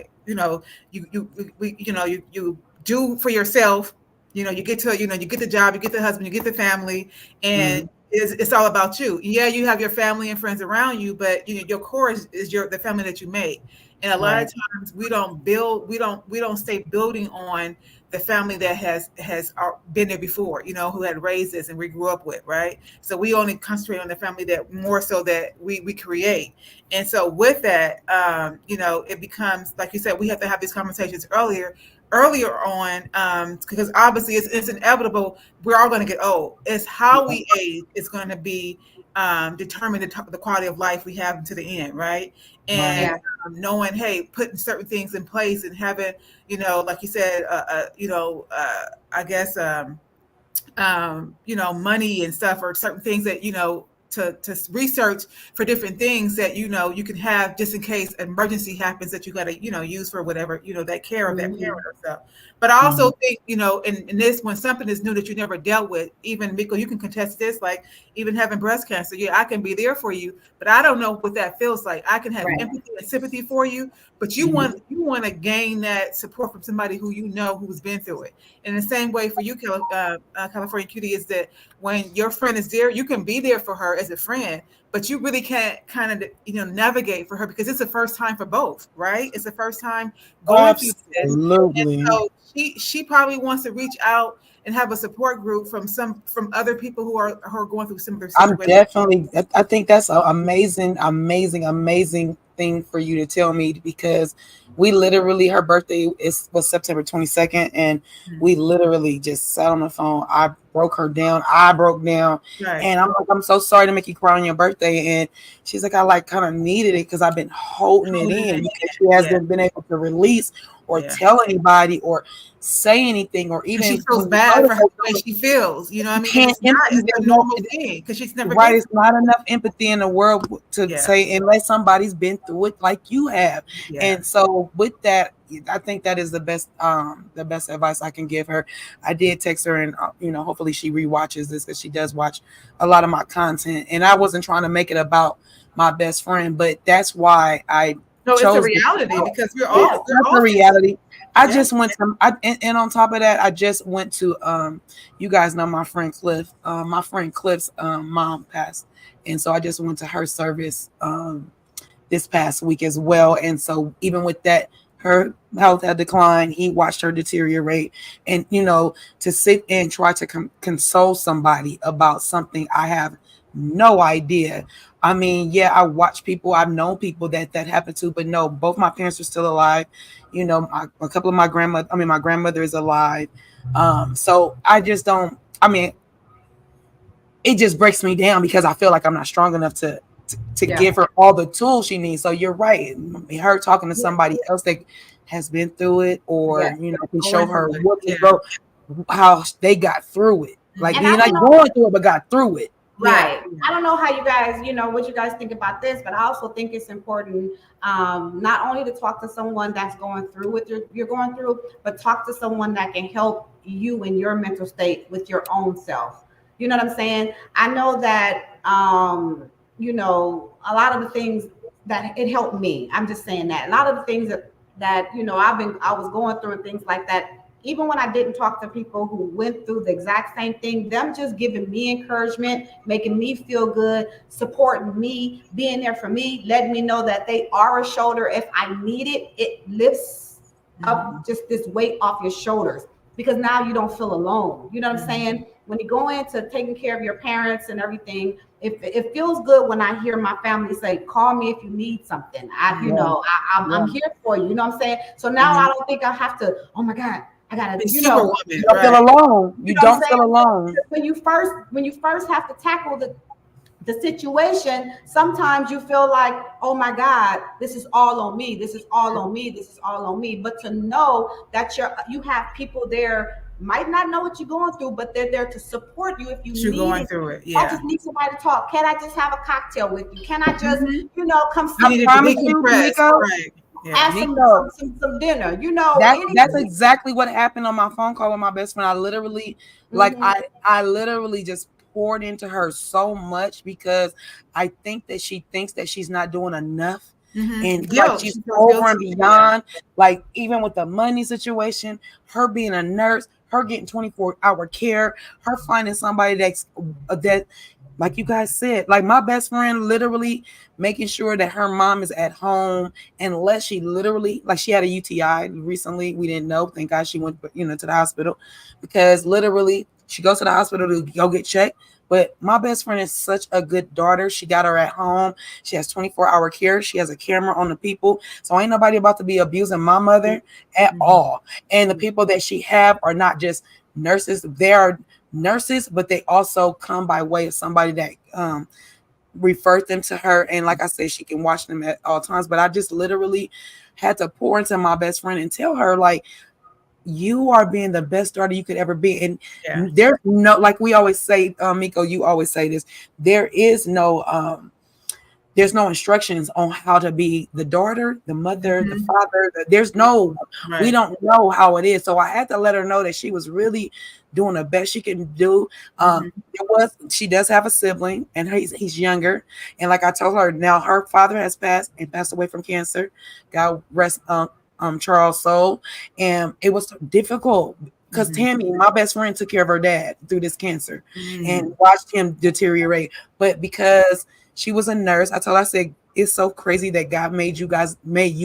do for yourself. You get the job, you get the husband, you get the family, and it's all about you. Yeah, you have your family and friends around you, but your core is the family that you make. And a lot of times we don't stay building on the family that has been there before, who had raised us and we grew up with, right? So we only concentrate on the family that more so that we create. And so with that, it becomes, like you said, we have to have these conversations earlier on, because obviously it's inevitable. We're all going to get old. It's how we age is going to be determine the quality of life we have to the end, right? And knowing, hey, putting certain things in place and having, like you said, I guess, money and stuff, or certain things that, to research for different things that, you can have just in case an emergency happens that you got to, use for whatever, that care of that parent or stuff. But I also think, in this, when something is new that you never dealt with, even Miko, you can contest this, like even having breast cancer. Yeah, I can be there for you, but I don't know what that feels like. I can have empathy and sympathy for you, but you want to gain that support from somebody who's been through it. And the same way for you, California Cutie, is that when your friend is there, you can be there for her as a friend, but you really can't kind of, navigate for her, because it's the first time for both, right? It's the first time going through this. And so she probably wants to reach out and have a support group from other people who are going through similar situations. I think that's an amazing thing for you to tell me, because we literally, her birthday was September 22nd, and we literally just sat on the phone. broke her down. I broke down. Right. And I'm like, I'm so sorry to make you cry on your birthday. And she's like, I like kind of needed it because I've been holding it in because she hasn't been able to release or tell anybody or say anything or even she feels bad for the way she feels. You know what I mean? It's a normal thing because she's never right. It's not enough empathy in the world to say unless somebody's been through it like you have. And so with that, I think that is the best advice I can give her. I did text her, and hopefully she rewatches this because she does watch a lot of my content. And I wasn't trying to make it about my best friend, but that's why I. No, it's a reality because we're all. That's a reality. I just went to, and on top of that, I just went to, you guys know my friend Cliff. My friend Cliff's mom passed, and so I just went to her service this past week as well. And so even with that, her health had declined. He watched her deteriorate, and to sit and try to console somebody about something I have no idea. I mean, yeah, I watch people. I've known people that happened to, but no, both my parents are still alive. A couple of my grandmother is alive. So I just don't. I mean, it just breaks me down because I feel like I'm not strong enough to give her all the tools she needs. So you're right. Her talking to somebody else that has been through it, or can show her what they go, how they got through it. Like you're not going through it, but got through it. Right. I don't know how you guys, what you guys think about this, but I also think it's important not only to talk to someone that's going through what you're going through, but talk to someone that can help you in your mental state with your own self. You know what I'm saying? I know that, a lot of the things that it helped me. I'm just saying that a lot of the things that I was going through and things like that. Even when I didn't talk to people who went through the exact same thing, them just giving me encouragement, making me feel good, supporting me, being there for me, letting me know that they are a shoulder. If I need it, it lifts up just this weight off your shoulders because now you don't feel alone. You know what I'm saying? When you go into taking care of your parents and everything, it feels good when I hear my family say, call me if you need something. I'm here for you. You know what I'm saying? So now I don't think I have to, oh my God, I gotta, you don't feel alone. You don't feel alone. When you first have to tackle the situation, sometimes you feel like, oh my God, this is all on me. This is all on me. This is all on me. But to know that you have people there, might not know what you're going through, but they're there to support you if you're going through it. Yeah. I just need somebody to talk. Can I just have a cocktail with you? Can I just, come see you? Right. Ask some dinner, That's exactly what happened on my phone call with my best friend. I literally, I literally just poured into her so much because I think that she thinks that she's not doing enough. And like she's over and beyond, like even with the money situation, her being a nurse, her getting 24-hour care, her finding somebody that like you guys said, like my best friend literally making sure that her mom is at home unless she literally, like she had a UTI recently. We didn't know. Thank God she went, to the hospital because literally she goes to the hospital to go get checked. But my best friend is such a good daughter. She got her at home. She has 24-hour care. She has a camera on the people. So ain't nobody about to be abusing my mother at all. And the people that she have are not just nurses. They are nurses, but they also come by way of somebody that referred them to her. And like I said, she can watch them at all times. But I just literally had to pour into my best friend and tell her, like, you are being the best daughter you could ever be. And there's no, like we always say, Miko, you always say this, there's no instructions on how to be the daughter, the mother, the father. We don't know how it is. So I had to let her know that she was really doing the best she can do. She does have a sibling, and he's younger. And like I told her, now her father has passed away from cancer. God rest Charles' soul. And it was difficult because Tammy, my best friend, took care of her dad through this cancer and watched him deteriorate. But because she was a nurse, I said, it's so crazy that God made you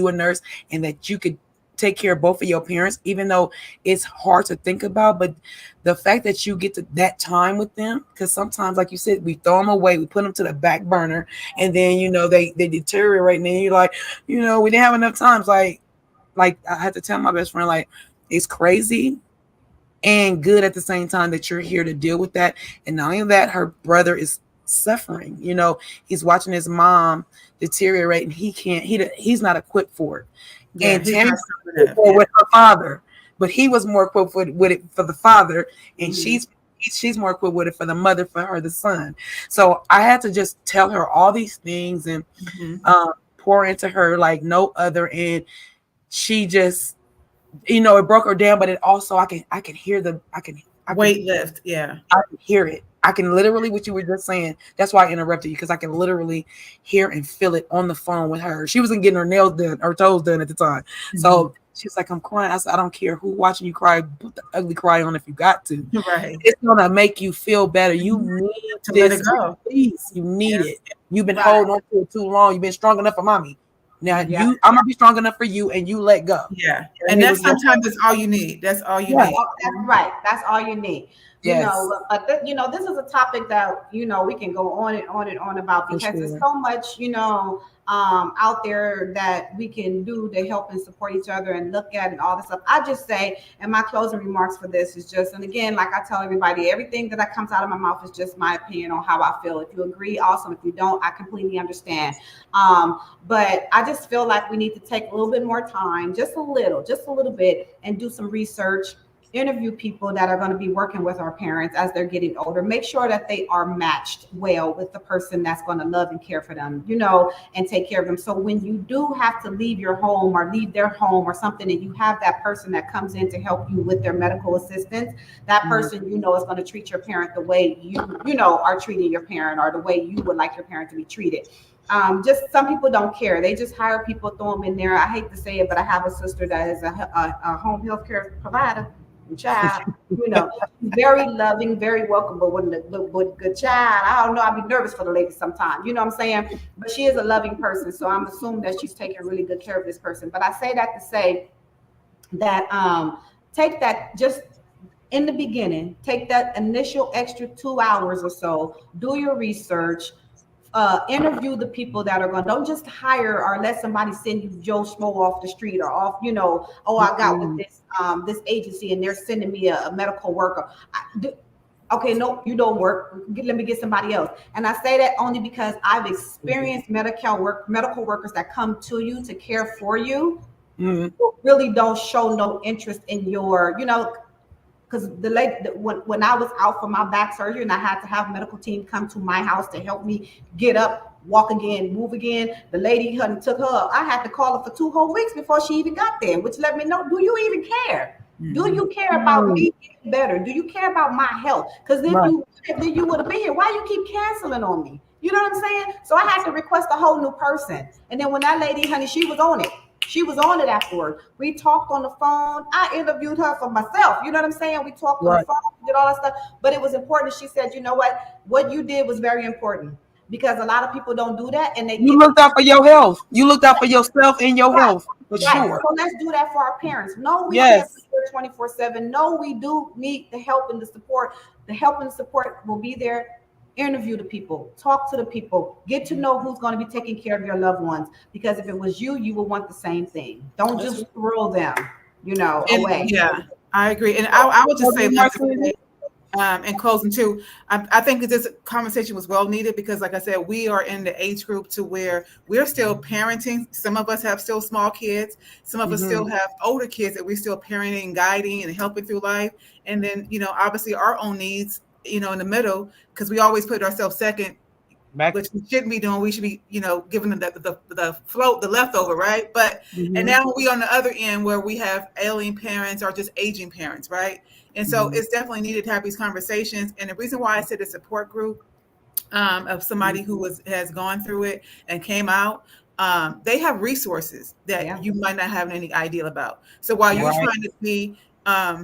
a nurse and that you could take care of both of your parents, even though it's hard to think about. But the fact that you get to that time with them, because sometimes, like you said, we throw them away, we put them to the back burner, and then, they deteriorate. And then you're like, we didn't have enough times. Like I had to tell my best friend, like, it's crazy, and good at the same time that you're here to deal with that. And not only that, her brother is suffering. You know, he's watching his mom deteriorate, and he's not equiped for it. Yeah, And he's Tammy not strong enough. with her father, but he was more equipped with it for the father, and she's more equipped with it for the mother, for her the son. So I had to just tell her all these things and pour into her like no other, and she just, you know, it broke her down. But it also, I can hear weight lift. Yeah, I can hear it. I can literally, what you were just saying, that's why I interrupted you, because I can literally hear and feel it on the phone with her. She wasn't getting her nails done, her toes done at the time. So she was like, I'm crying. I said, I don't care who watching you cry, put the ugly cry on if you got to. right. It's gonna make you feel better. You need To this let it go. release. You need it. You've been Right. holding on to it too long. You've been strong enough for mommy. Now I'm gonna be strong enough for you, and you let go. Yeah, and that's sometimes that's all you need. That's all you need. That's right. That's all you need. You Yes. know, but this is a topic that, you know, we can go on and on and on about, For because sure. there's so much, you know, out there that we can do to help and support each other and look at and all this stuff. I just say, and my closing remarks for this is just, and again, like I tell everybody, everything that comes out of my mouth is just my opinion on how I feel. If you agree, awesome. If you don't, I completely understand. But I just feel like we need to take a little bit more time, just a little bit, and do some research. Interview people that are going to be working with our parents as they're getting older. Make sure that they are matched well with the person that's going to love and care for them, you know, and take care of them. So when you do have to leave your home or leave their home or something, and you have that person that comes in to help you with their medical assistance, that person, you know, is going to treat your parent the way you know, are treating your parent, or the way you would like your parent to be treated. Just some people don't care. They just hire people, throw them in there. I hate to say it, but I have a sister that is a home health care provider. Child, you know, very loving, very welcome, but with a good child. I don't know. I'd be nervous for the lady sometimes. You know what I'm saying? But she is a loving person, so I'm assuming that she's taking really good care of this person. But I say that to say that take that just in the beginning, take that initial extra 2 hours or so, do your research. Interview the people that are going. Don't just hire or let somebody send you Joe Schmo off the street, or off, you know, oh, I got with this agency and they're sending me a medical worker. Okay, no, you don't work. Let me get somebody else. And I say that only because I've experienced medical workers that come to you to care for you, who really don't show no interest in your, you know. Because the lady, when I was out for my back surgery and I had to have a medical team come to my house to help me get up, walk again, move again, the lady took her up. I had to call her for 2 whole weeks before she even got there, which let me know, do you even care? Do you care about me getting better? Do you care about my health? Because then you would have been here. Why you keep canceling on me? You know what I'm saying? So I had to request a whole new person. And then when that lady, honey, she was on it. She was on it afterward. We talked on the phone. I interviewed her for myself. You know what I'm saying? We talked on the phone, did all that stuff. But it was important. She said, you know what you did was very important, because a lot of people don't do that. And you looked out for your health. You looked out for yourself and your health. For sure. So let's do that for our parents. No, we can't be here 24/7. No, we do need the help and the support. The help and the support will be there. Interview the people, talk to the people, get to know who's going to be taking care of your loved ones. Because if it was you, you would want the same thing. Don't just throw them, you know, away. Yeah, I agree. And I would just say, in closing too, I think that this conversation was well needed, because like I said, we are in the age group to where we're still parenting. Some of us have still small kids. Some of us still have older kids that we're still parenting, guiding, and helping through life. And then, you know, obviously our own needs, you know, in the middle, because we always put ourselves second, which we shouldn't be doing. We should be, you know, giving them the float, the leftover, right? But and now we on the other end where we have ailing parents or just aging parents, right? And so it's definitely needed to have these conversations. And the reason why I said a support group of somebody who has gone through it and came out, they have resources that you might not have any idea about. So while you're trying to be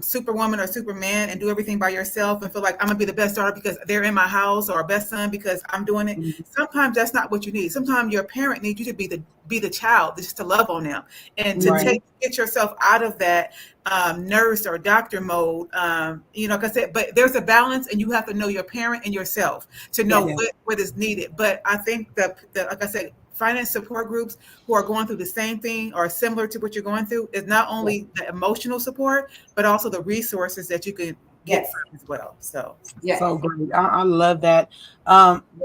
Superwoman or Superman and do everything by yourself and feel like I'm gonna be the best daughter because they're in my house, or best son because I'm doing it, sometimes that's not what you need. Sometimes your parent needs you to be the child, just to love on them and to get yourself out of that nurse or doctor mode. You know, like I said, but there's a balance, and you have to know your parent and yourself to know what is needed. But I think that like I said, finance support groups who are going through the same thing or similar to what you're going through is not only the emotional support, but also the resources that you can get from as well. So so great. I love that.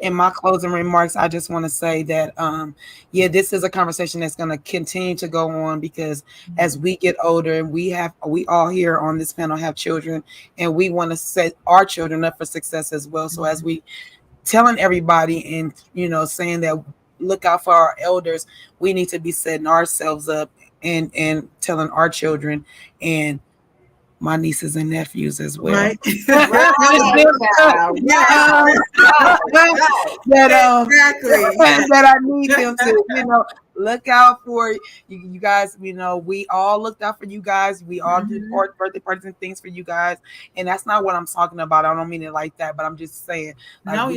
In my closing remarks, I just want to say that this is a conversation that's going to continue to go on, because as we get older, and we all here on this panel have children, and we want to set our children up for success as well. So as we telling everybody, and saying that look out for our elders, we need to be setting ourselves up and telling our children and my nieces and nephews as well. Right. That I need them to, look out for you guys. We all looked out for you guys. We all did birthday parties and things for you guys. And that's not what I'm talking about. I don't mean it like that, but I'm just saying, we all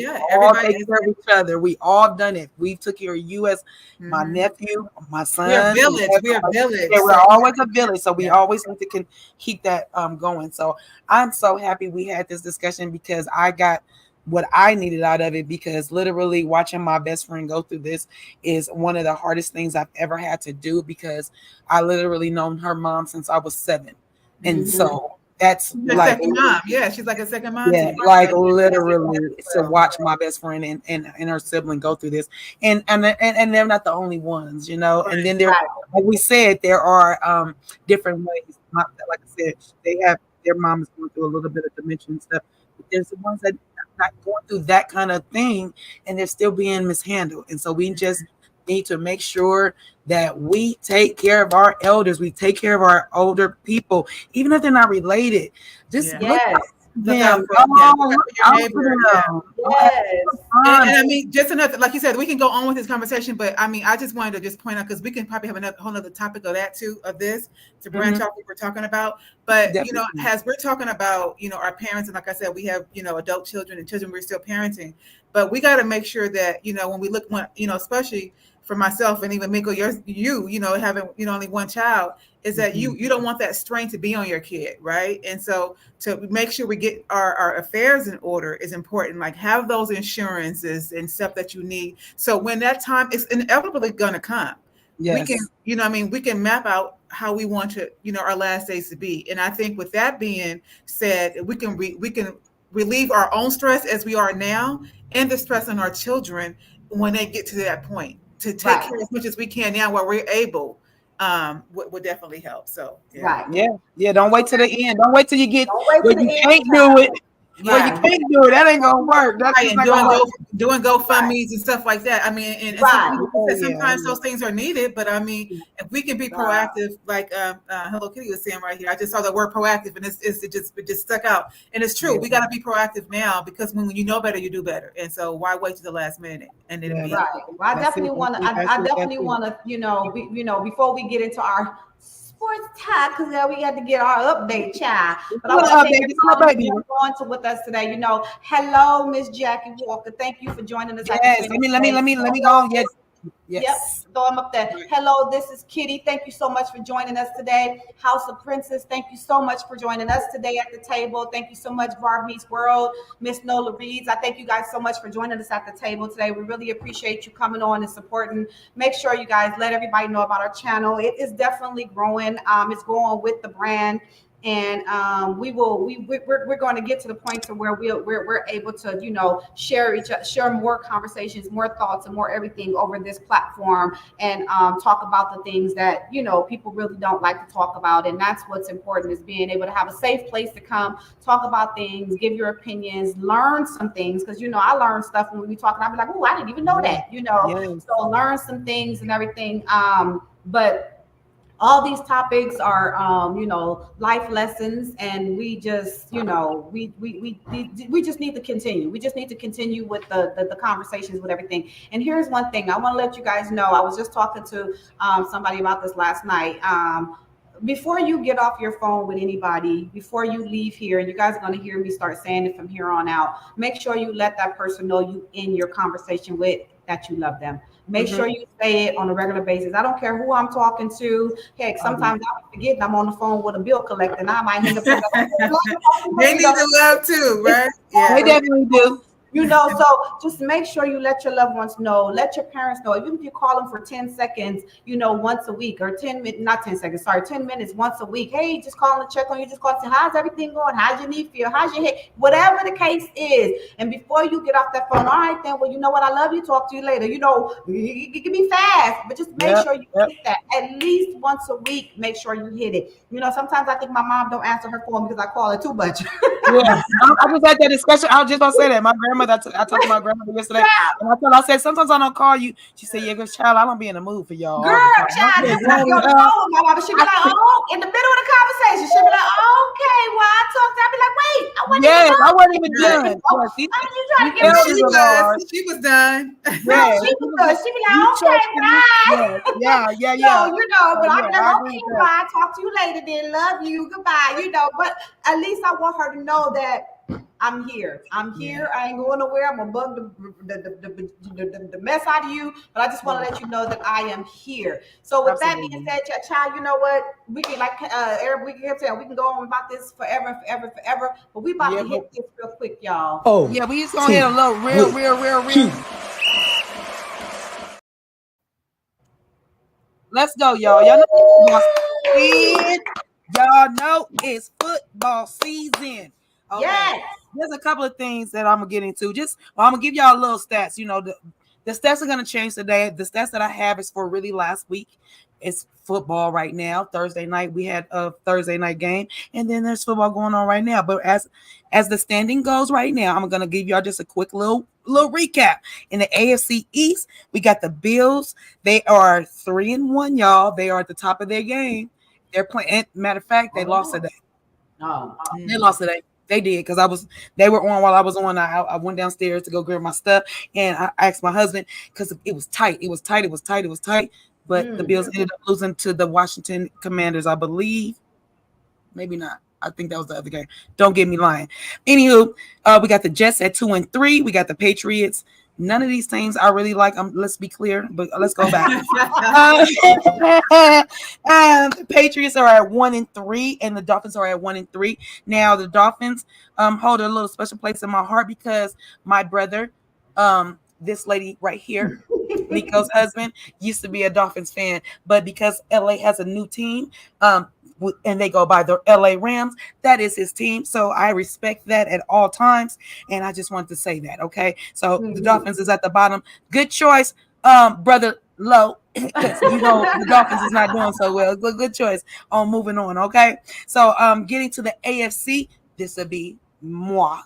take care of each other. We all done it. We took care of you as my nephew, my son. We're a village. We're a village. Yeah, we're always a village. So we always need to keep that going. So I'm so happy we had this discussion, because I got what I needed out of it, because literally watching my best friend go through this is one of the hardest things I've ever had to do, because I literally known her mom since I was 7. And so that's like second mom. Yeah, she's like a second mom. Yeah, like literally to watch my best friend and her sibling go through this. And they're not the only ones, And then there, like we said, there are different ways. Like I said, they have their moms going through a little bit of dementia and stuff. But there's the ones that not going through that kind of thing, and they're still being mishandled. And so we just need to make sure that we take care of our elders, we take care of our older people, even if they're not related. Just look out for them. And I mean, just another, like you said, we can go on with this conversation, but I mean, I just wanted to just point out, because we can probably have another whole other topic of that too, of this, to branch off what we're talking about. But as we're talking about, our parents, and like I said, we have adult children and children we're still parenting, but we got to make sure that when we look, especially for myself and even Miko, having only one child, is that you don't want that strain to be on your kid, right? And so to make sure we get our affairs in order is important. Like, have those insurances and stuff that you need, so when that time is inevitably gonna come, we can we can map out how we want to our last days to be. And I think with that being said, we can relieve our own stress as we are now, and the stress on our children when they get to that point, to take care as much as we can now while we're able. Would definitely help. So don't wait till the end. Don't wait till you get where you can't do it. Well, you can't do it. That ain't gonna work. That's doing GoFundMe's and stuff like that. I mean, and sometimes those things are needed. But I mean, if we can be proactive, like Hello Kitty was saying right here, I just saw the word proactive, and it just stuck out. And it's true. We got to be proactive now, because when you know better, you do better. And so why wait to the last minute? And then Well, I definitely want to. Before we get into our sports talk, because we got to get our update, child. But I want to thank you for on to with us today. Hello, Miss Jackie Walker. Thank you for joining us. Yes, let me go. Yes. Yep, throw them up there. Hello, this is Kitty. Thank you so much for joining us today. House of Princess, thank you so much for joining us today at the table. Thank you so much, Barb Meets World, Miss Nola Reeds. I thank you guys so much for joining us at the table today. We really appreciate you coming on and supporting. Make sure you guys let everybody know about our channel. It is definitely growing. It's growing with the brand. And we're going to get to the point to where we're able to share more conversations, more thoughts, and more everything over this platform, and talk about the things that people really don't like to talk about. And that's what's important, is being able to have a safe place to come talk about things, give your opinions, learn some things, because I learn stuff when we talk, and I'll be like, oh, I didn't even know that. So learn some things and everything. But all these topics are, life lessons, and we just, we just need to continue. We just need to continue with the conversations with everything. And here's one thing I want to let you guys know. I was just talking to somebody about this last night. Before you get off your phone with anybody, before you leave here, and you guys are going to hear me start saying it from here on out, make sure you let that person know you in your conversation with that you love them. Make sure you say it on a regular basis. I don't care who I'm talking to. Heck, sometimes I'm forgetting I'm on the phone with a bill collector, and I might end up. They need the love too, right? Yeah, they definitely do. You know, so just make sure you let your loved ones know, let your parents know, even if you call them for 10 seconds, you know, once a week, or 10 minutes, not 10 seconds, sorry, 10 minutes once a week. Hey, just calling to check on you, just call and say, how's everything going? How's your knee feel? How's your head? Whatever the case is. And before you get off that phone, all right, then, well, you know what? I love you. Talk to you later. You know, it can be fast, but just make sure you hit that at least once a week. Make sure you hit it. You know, sometimes I think my mom don't answer her phone because I call her too much. Yeah, I was at that discussion. I was just gonna say that. My grandmother, I talked to my grandmother yesterday, and I said, sometimes I don't call you. She said, yeah, good child, I don't be in the mood for y'all. Girl, child, this is on the phone with my mama. She be like, oh, in the middle of the conversation, she be like, okay, well, I talked. I be like, wait, I wasn't even done. Oh, Yes, you trying to get me? She was done. No, she was good. She be like, okay, bye. Yeah. So, you know, but I'm I like, agree okay, with that. bye. Talk to you later then. Love you. Goodbye. You know, but at least I want her to know that I'm here. I'm here. I ain't going nowhere. I'm above the mess out of you, but I just want to let you know that I am here. So with that being said, child, you know what? We can, like Eric, we can go on about this forever and forever and forever. But we about to hit this real quick, y'all. Oh, yeah, we just gonna hit a little real. Let's go, y'all. Y'all know it's football season. Okay. Yes. There's a couple of things that I'm gonna get into. I'm gonna give y'all a little stats. You know, the stats are gonna change today. The stats that I have is for really last week. It's football right now. Thursday night we had a Thursday night game, and then there's football going on right now. But as the standing goes right now, I'm gonna give y'all just a quick little recap. In the AFC East, we got the Bills. They are 3-1, y'all. They are at the top of their game. They're playing. Matter of fact, they lost today. They lost today. They did because they were on while I was on. I went downstairs to go grab my stuff, and I asked my husband because it was tight. But the Bills ended up losing to the Washington Commanders, I believe. Maybe not. I think that was the other game. Don't get me lying. Anywho, we got the Jets at 2-3. We got the Patriots. None of these teams I really like. Let's be clear, but let's go back. The Patriots are at 1-3, and the Dolphins are at 1-3. Now the Dolphins hold a little special place in my heart because my brother, this lady right here, Nico's husband, used to be a Dolphins fan, but because LA has a new team, and they go by the LA Rams, that is his team. So I respect that at all times. And I just wanted to say that. Okay. So the Dolphins is at the bottom. Good choice, brother Low. Because you know the Dolphins is not doing so well. Good choice on moving on. Okay. So getting to the AFC, this will be moi.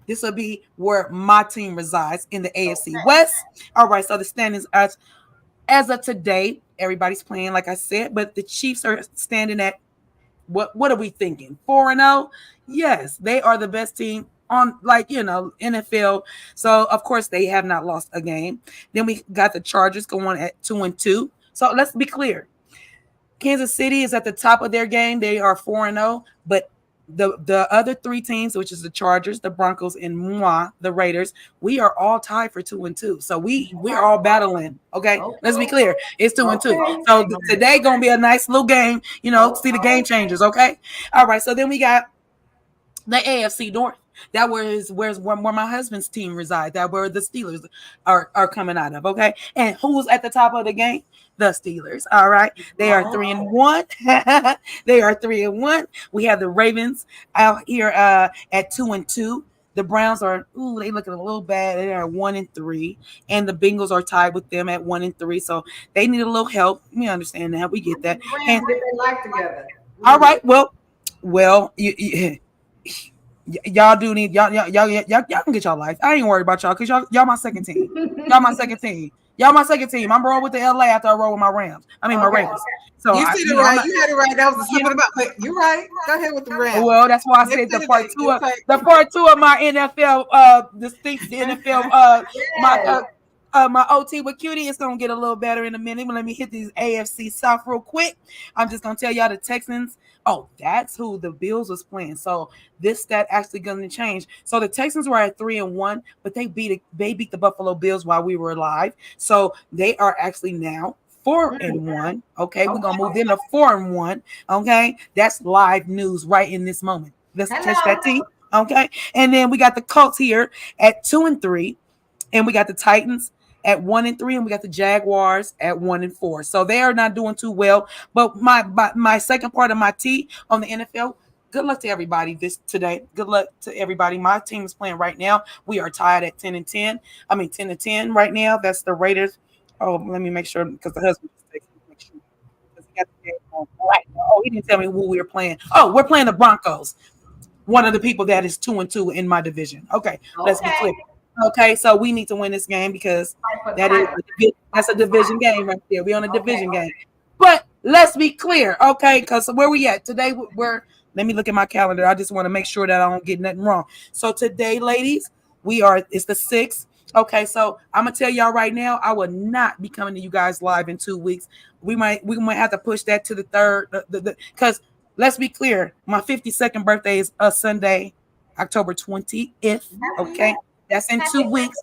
This will be where my team resides in the AFC West. All right. So the standings are as of today, everybody's playing, like I said, but the Chiefs are standing at what are we thinking? 4-0? Yes, they are the best team on, like, you know, NFL. So of course they have not lost a game. Then we got the Chargers going at 2-2. So let's be clear. Kansas City is at the top of their game. They are 4-0, but the other three teams, which is the Chargers, the Broncos, and moi, the Raiders, we are all tied for 2-2. So we're all battling. Okay, let's be clear. It's 2-2. So today gonna be a nice little game. You know, see the game changers. Okay, all right. So then we got the AFC North. That where my husband's team resides. That where the Steelers are coming out of. Okay, and who's at the top of the game? The Steelers. All right, they are 3-1. They are 3-1. We have the Ravens out here at 2-2. The Browns are they looking a little bad. They are 1-3, and the Bengals are tied with them at 1-3. So they need a little help. We understand that. We get that. And they like together. All right. Well, y'all do need y'all can get y'all life. I ain't worried about y'all because y'all my second team. Y'all my second team. I'm rolling with the LA after I roll with my Rams. I mean my Ravens. So you said it right. You had it right. That was a slip of the mouth. But you're right. Go ahead with the Rams. Well, that's why I said the part two of my NFL distinct NFL my OT with Cutie is gonna get a little better in a minute. But let me hit these AFC South real quick. I'm just gonna tell y'all the Texans. Oh, that's who the Bills was playing. So this stat actually gonna change. So the Texans were at 3-1, but they beat the Buffalo Bills while we were alive. So they are actually now 4-1. Okay, we're gonna move them to 4-1. Okay, that's live news right in this moment. Let's catch that team. Okay. And then we got the Colts here at 2-3. And we got the Titans at 1-3, and we got the Jaguars at 1-4. So they are not doing too well. But my second part of my T on the NFL. Good luck to everybody today. Good luck to everybody. My team is playing right now. We are tied at 10-10. I mean 10-10 right now. That's the Raiders. Oh, let me make sure because the husband just texted me. Make sure. He got the game on right now. Oh, he didn't tell me who we were playing. Oh, we're playing the Broncos. One of the people that is 2-2 in my division. Okay, let's be clear. Okay, so we need to win this game because that's a division game right there. We're on a division game. But let's be clear, okay? Because where we at today? Let me look at my calendar. I just want to make sure that I don't get nothing wrong. So today, ladies, it's the 6th. Okay, so I'm gonna tell y'all right now, I will not be coming to you guys live in 2 weeks. We might have to push that to the 3rd, because let's be clear, my 52nd birthday is Sunday, October 20th. Okay, that's in 2 weeks.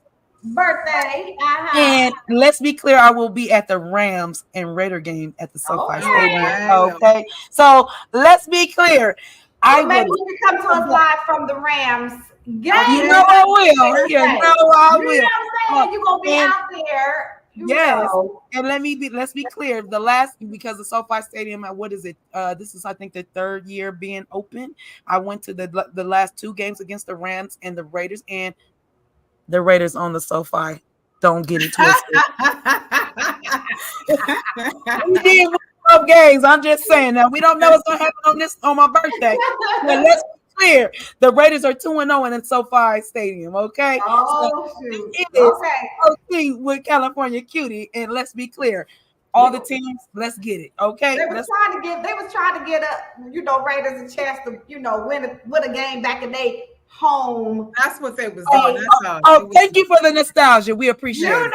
Birthday. And let's be clear, I will be at the Rams and Raider game at the SoFi Stadium. Okay, so let's be clear. Maybe you can come to us live from the Rams game. You know I will. You know I will. You know what I'm saying? You're gonna be out there. Yes, and let's be clear. Because the SoFi Stadium, what is it? This is I think the 3rd year being open. I went to the last 2 games against the Rams and the Raiders, and the Raiders on the SoFi. Don't get it twisted. We did win 12 games. I'm just saying. Now we don't know what's gonna happen on my birthday. But let's be clear. The Raiders are 2-0 in SoFi Stadium. Okay. Shoot. It is okay with California Cutie, and let's be clear. All the teams, let's get it. Okay. They was trying to get Raiders a chance to, win a game back in day. Home. That's what they was doing. Thank you for the nostalgia. We appreciate it.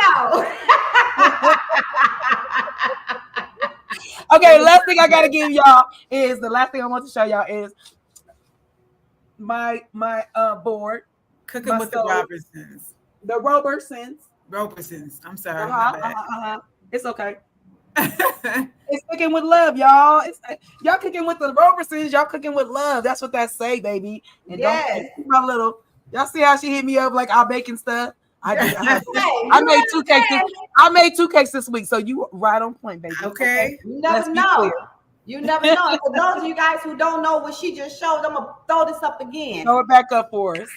Okay, last thing I gotta give y'all is the last thing I want to show y'all is my board. Cooking with the Robertsons. The Robertsons. I'm sorry. It's okay. It's cooking with love, y'all. Y'all cooking with the Robersons. Y'all cooking with love. That's what that say, baby. And don't my little. Y'all see how she hit me up like I'm baking stuff. I made 2 cakes. I made 2 cakes this week, so you right on point, baby. Okay. You never know. You never know. For those of you guys who don't know what she just showed, I'm gonna throw this up again. Throw it back up for us.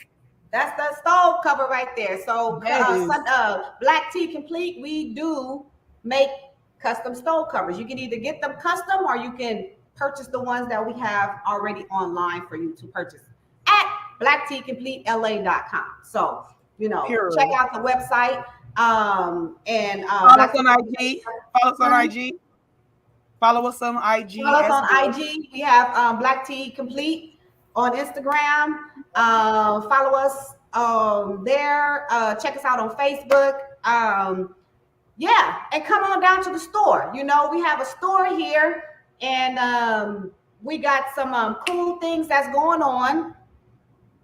That's the stove cover right there. So Black Tea Complete, we do make custom stove covers. You can either get them custom or you can purchase the ones that we have already online for you to purchase at blackteacompletela.com. So, check out the website. Follow us on IG. Follow us on IG. We have Black Tea Complete on Instagram. Follow us there. Check us out on Facebook. And come on down to the store. We have a store here, and we got some cool things that's going on.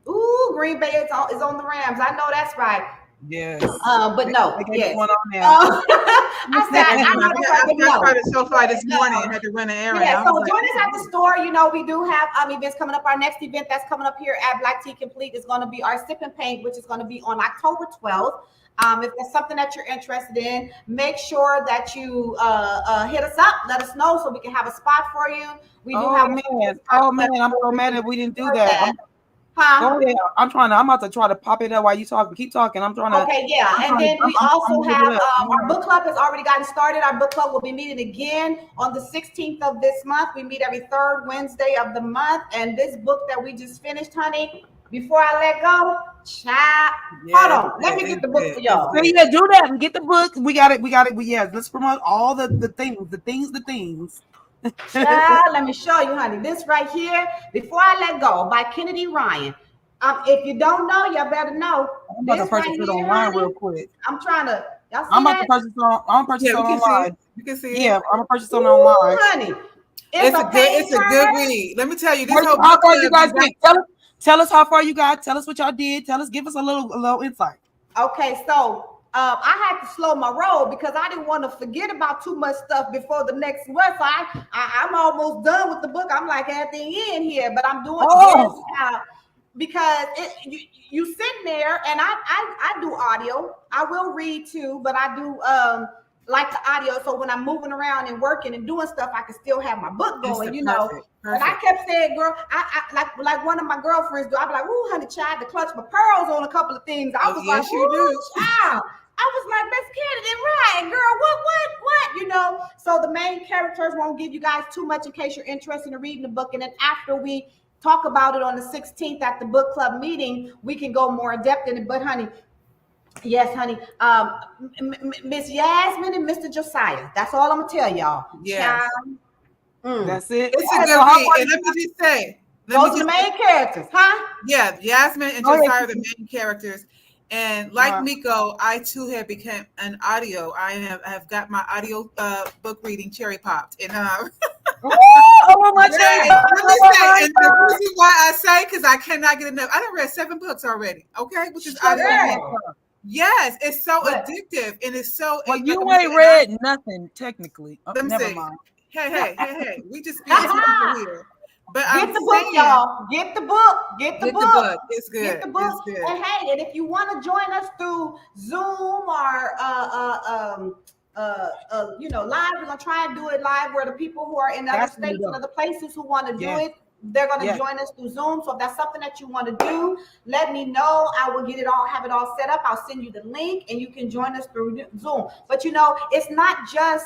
Ooh, Green Bay is on the Rams. I know that's right. Yes. But no. Yes. Going on now. I started SoFi this morning. I had to run an errand. Yeah, so join us at the store. We do have events coming up. Our next event that's coming up here at Black Tea Complete is going to be our Sip and Paint, which is going to be on October 12th. If there's something that you're interested in, make sure that you hit us up. Let us know so we can have a spot for you. We do have. Man, I'm so mad that we didn't do that. Go ahead. I'm about to try to pop it up while you talk. Keep talking. I'm trying to. Okay, yeah. And then we also have our book club has already gotten started. Our book club will be meeting again on the 16th of this month. We meet every 3rd Wednesday of the month. And this book that we just finished, honey, before I let go, hold on. Let me get the book for y'all. So yeah, do that and get the book. We got it. Let's promote all the things. Let me show you, honey. This right here, Before I Let Go by Kennedy Ryan. If you don't know, y'all better know. I'm about to purchase it online real quick. I'm trying to. Y'all see I'm about to purchase it. I'm purchasing it online. You can see it. Yeah, I'm gonna purchase it online. Honey, it's a good read. Let me tell you, how far you guys get? Tell us how far you got. Tell us what y'all did. Give us a little insight. Okay, so I had to slow my roll because I didn't want to forget about too much stuff before the next one. So I'm almost done with the book. I'm like at the end here, but I'm doing this now. because you sitting there, and I do audio. I will read too, but I do like the audio. So when I'm moving around and working and doing stuff, I can still have my book going, you know. Perfect. And I kept saying, girl, I like one of my girlfriends do. I'd be like, ooh, honey, child, to clutch my pearls on a couple of things. I was like, yes, you ooh, do. child. I was like, Miss Kennedy, right, girl, what, you know? So the main characters won't give you guys too much in case you're interested in reading the book. And then after we talk about it on the 16th at the book club meeting, we can go more in depth in it. But honey, yes, honey, Miss Yasmin and Mr. Josiah. That's all I'm gonna tell y'all. Yes. That's it. It's a good read. And let me just say, those are the main characters, huh? Yeah, Yasmin and Josiah are the main characters. And like Miko, I too have become an audio. I have got my audio book reading cherry popped. And oh my God. Let me say, and the reason why I say, because I cannot get enough. I done read 7 books already. Okay, which is audio. Yes, it's so addictive, and it's so. Well, you ain't read nothing technically. Let me never say, mind. Hey, we just being simple here. But get the book, y'all. Get the book. Get the book. It's good. Get the book. It's good. And hey, and if you want to join us through Zoom or you know, live, we're gonna try and do it live where the people who are in other states and other places who want to do it, they're gonna join us through Zoom. So if that's something that you want to do, let me know. I will have it all set up. I'll send you the link and you can join us through Zoom. But you know, it's not just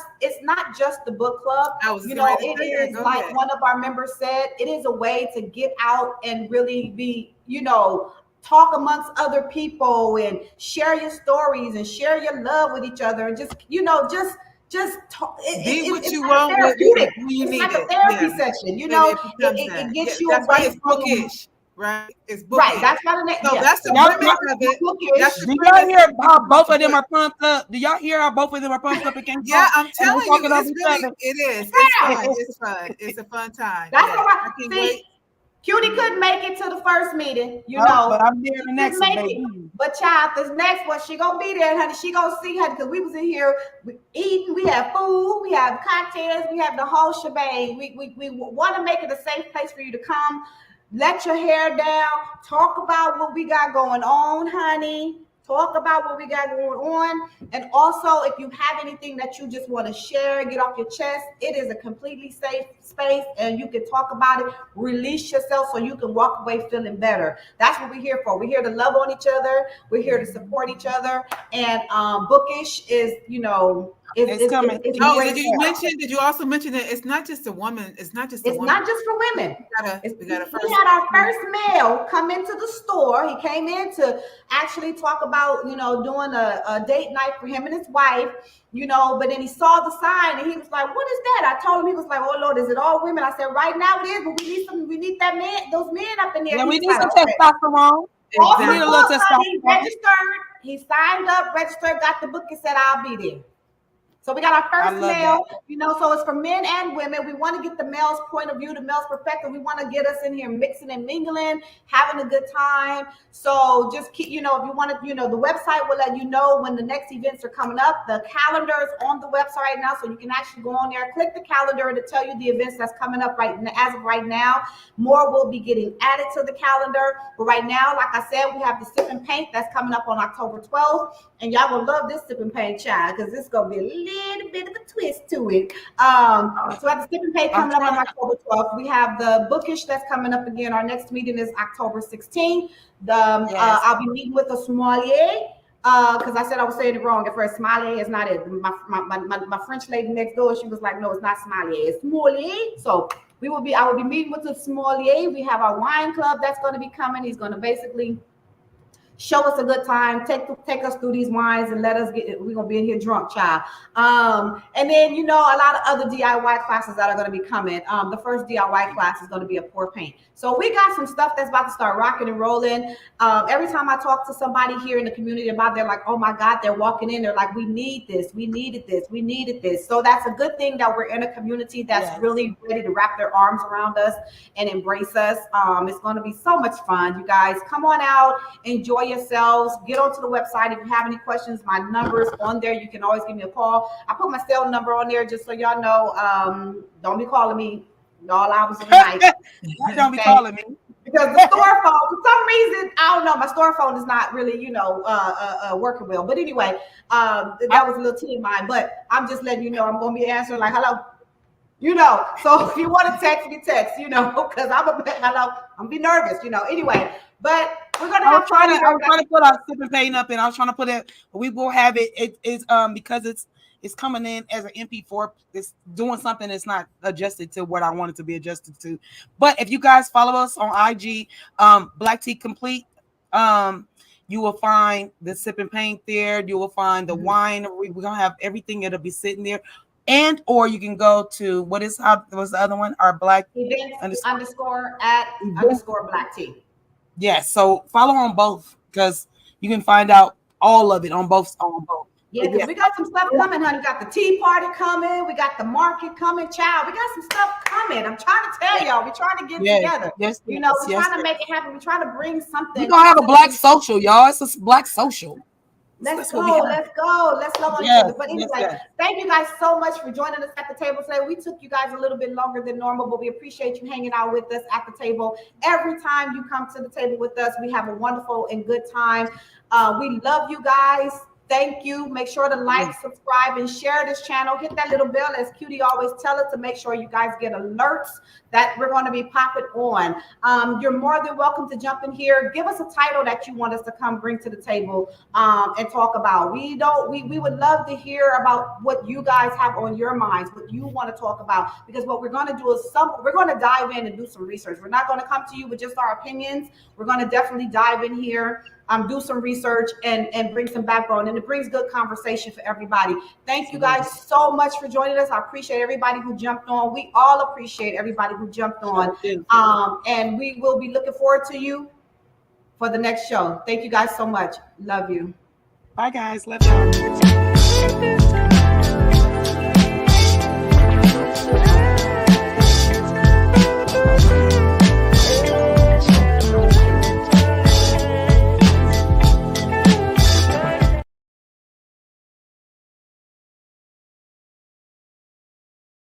the book club. You know, it is like one of our members said, it is a way to get out and really be, you know, talk amongst other people and share your stories and share your love with each other and just, you know, just talk. What you like want when you need like a therapy session, you know. It gets you that's away why it's bookish, right? It's bookish. Right. That's what it is. So that's the premise of it. Do y'all hear how both of them are pumped up? Do y'all hear how both of them are pumped up against? Yeah, I'm telling you, it is. It's fun. It's fun. It's a fun time. That's what I can't wait. Cutie couldn't make it to the first meeting, you know. But I'm there the next one, baby. But child, this next one, she gonna be there, honey. She gonna see her because we was in here eating. We have food, we have cocktails, we have the whole shebang. We want to make it a safe place for you to come. Let your hair down. Talk about what we got going on, honey. Talk about what we got going on. And also, if you have anything that you just want to share, get off your chest, it is a completely safe space and you can talk about it. Release yourself so you can walk away feeling better. That's what we're here for. We're here to love on each other. We're here to support each other. And bookish is, you know, it's coming. Did you also mention that it's not just a woman? It's not just. It's not just for women. We had our first male come into the store. He came in to actually talk about, you know, doing a date night for him and his wife, you know. But then he saw the sign and he was like, "What is that?" I told him, he was like, "Oh Lord, is it all women?" I said, "Right now it is, but we need that man, those men up in there." Yeah, we need some testosterone. We need a little testosterone. He registered. He signed up, registered, got the book, and said, "I'll be there." So we got our first male, you know, so it's for men and women. We want to get the male's point of view, the male's perspective. We want to get us in here mixing and mingling, having a good time. So just keep, you know, if you want to, you know, the website will let you know when the next events are coming up. The calendar is on the website right now, so you can actually go on there, click the calendar, and to tell you the events that's coming up as of right now. More will be getting added to the calendar. But right now, like I said, we have the Sip and Paint that's coming up on October 12th. And y'all gonna love this Sip and Paint, child, because it's gonna be a little bit of a twist to it. So at the Sip and Paint coming up on October 12th, we have the Bookish that's coming up again. Our next meeting is October 16th. I'll be meeting with a sommelier. Because I said I was saying it wrong at first. Sommelier is not it. My French lady next door, she was like, "No, it's not sommelier, it's sommelier." So I will be meeting with the sommelier. We have our wine club that's going to be coming. He's going to basically show us a good time, take us through these wines and we're gonna be in here drunk, child. And then, you know, a lot of other DIY classes that are gonna be coming. The first DIY class is gonna be a pour paint. So we got some stuff that's about to start rocking and rolling. Every time I talk to somebody here in the community about, they're like, "Oh my God," they're walking in, they're like, "We need this, we needed this, we needed this." So that's a good thing that we're in a community that's really ready to wrap their arms around us and embrace us. It's gonna be so much fun, you guys. Come on out, enjoy yourselves. Get onto the website. If you have any questions, my number is on there. You can always give me a call. I put my cell number on there just so y'all know. Don't be calling me all hours of the night. Don't be calling me. because the store phone, for some reason, I don't know, my store phone is not really, working well. But anyway, that was a little TMI. But I'm just letting you know, I'm gonna be answering like, hello. So if you want to text me, text, because I'm be nervous, Anyway, but we're gonna have fun. I was trying to put our sipping paint up, and I was trying to put it. We will have it. It is because it's coming in as an MP4. It's doing something that's not adjusted to what I want it to be adjusted to. But if you guys follow us on IG, Black Tea Complete, you will find the sipping paint there. You will find the wine. We're gonna have everything. It'll be sitting there. And or you can go to what's the other one? Our Black Events _@ Black Tea. Yes, so follow on both because you can find out all of it on both. Yeah, because we got some stuff coming, honey. We got the tea party coming. We got the market coming, child. We got some stuff coming. I'm trying to tell y'all. We're trying to get together. Yes, we're trying to make it happen. We're trying to bring something. We're gonna have a Black social, y'all. It's a Black social. Let's go. Let's love on each other. But anyway, thank you guys so much for joining us at the table today. We took you guys a little bit longer than normal, but we appreciate you hanging out with us at the table. Every time you come to the table with us, we have a wonderful and good time. We love you guys. Thank you. Make sure to like, subscribe, and share this channel. Hit that little bell, as Cutie always tell us, to make sure you guys get alerts that we're going to be popping on. You're more than welcome to jump in here. Give us a title that you want us to come bring to the table and talk about. We would love to hear about what you guys have on your minds, what you want to talk about, because what we're going to do is we're going to dive in and do some research. We're not going to come to you with just our opinions. We're going to definitely dive in here, do some research and bring some backbone, and it brings good conversation for everybody. Thank you guys so much for joining us. I appreciate everybody who jumped on. We all appreciate everybody who jumped on. And we will be looking forward to you for the next show. Thank you guys so much. Love you. Bye guys. Love you.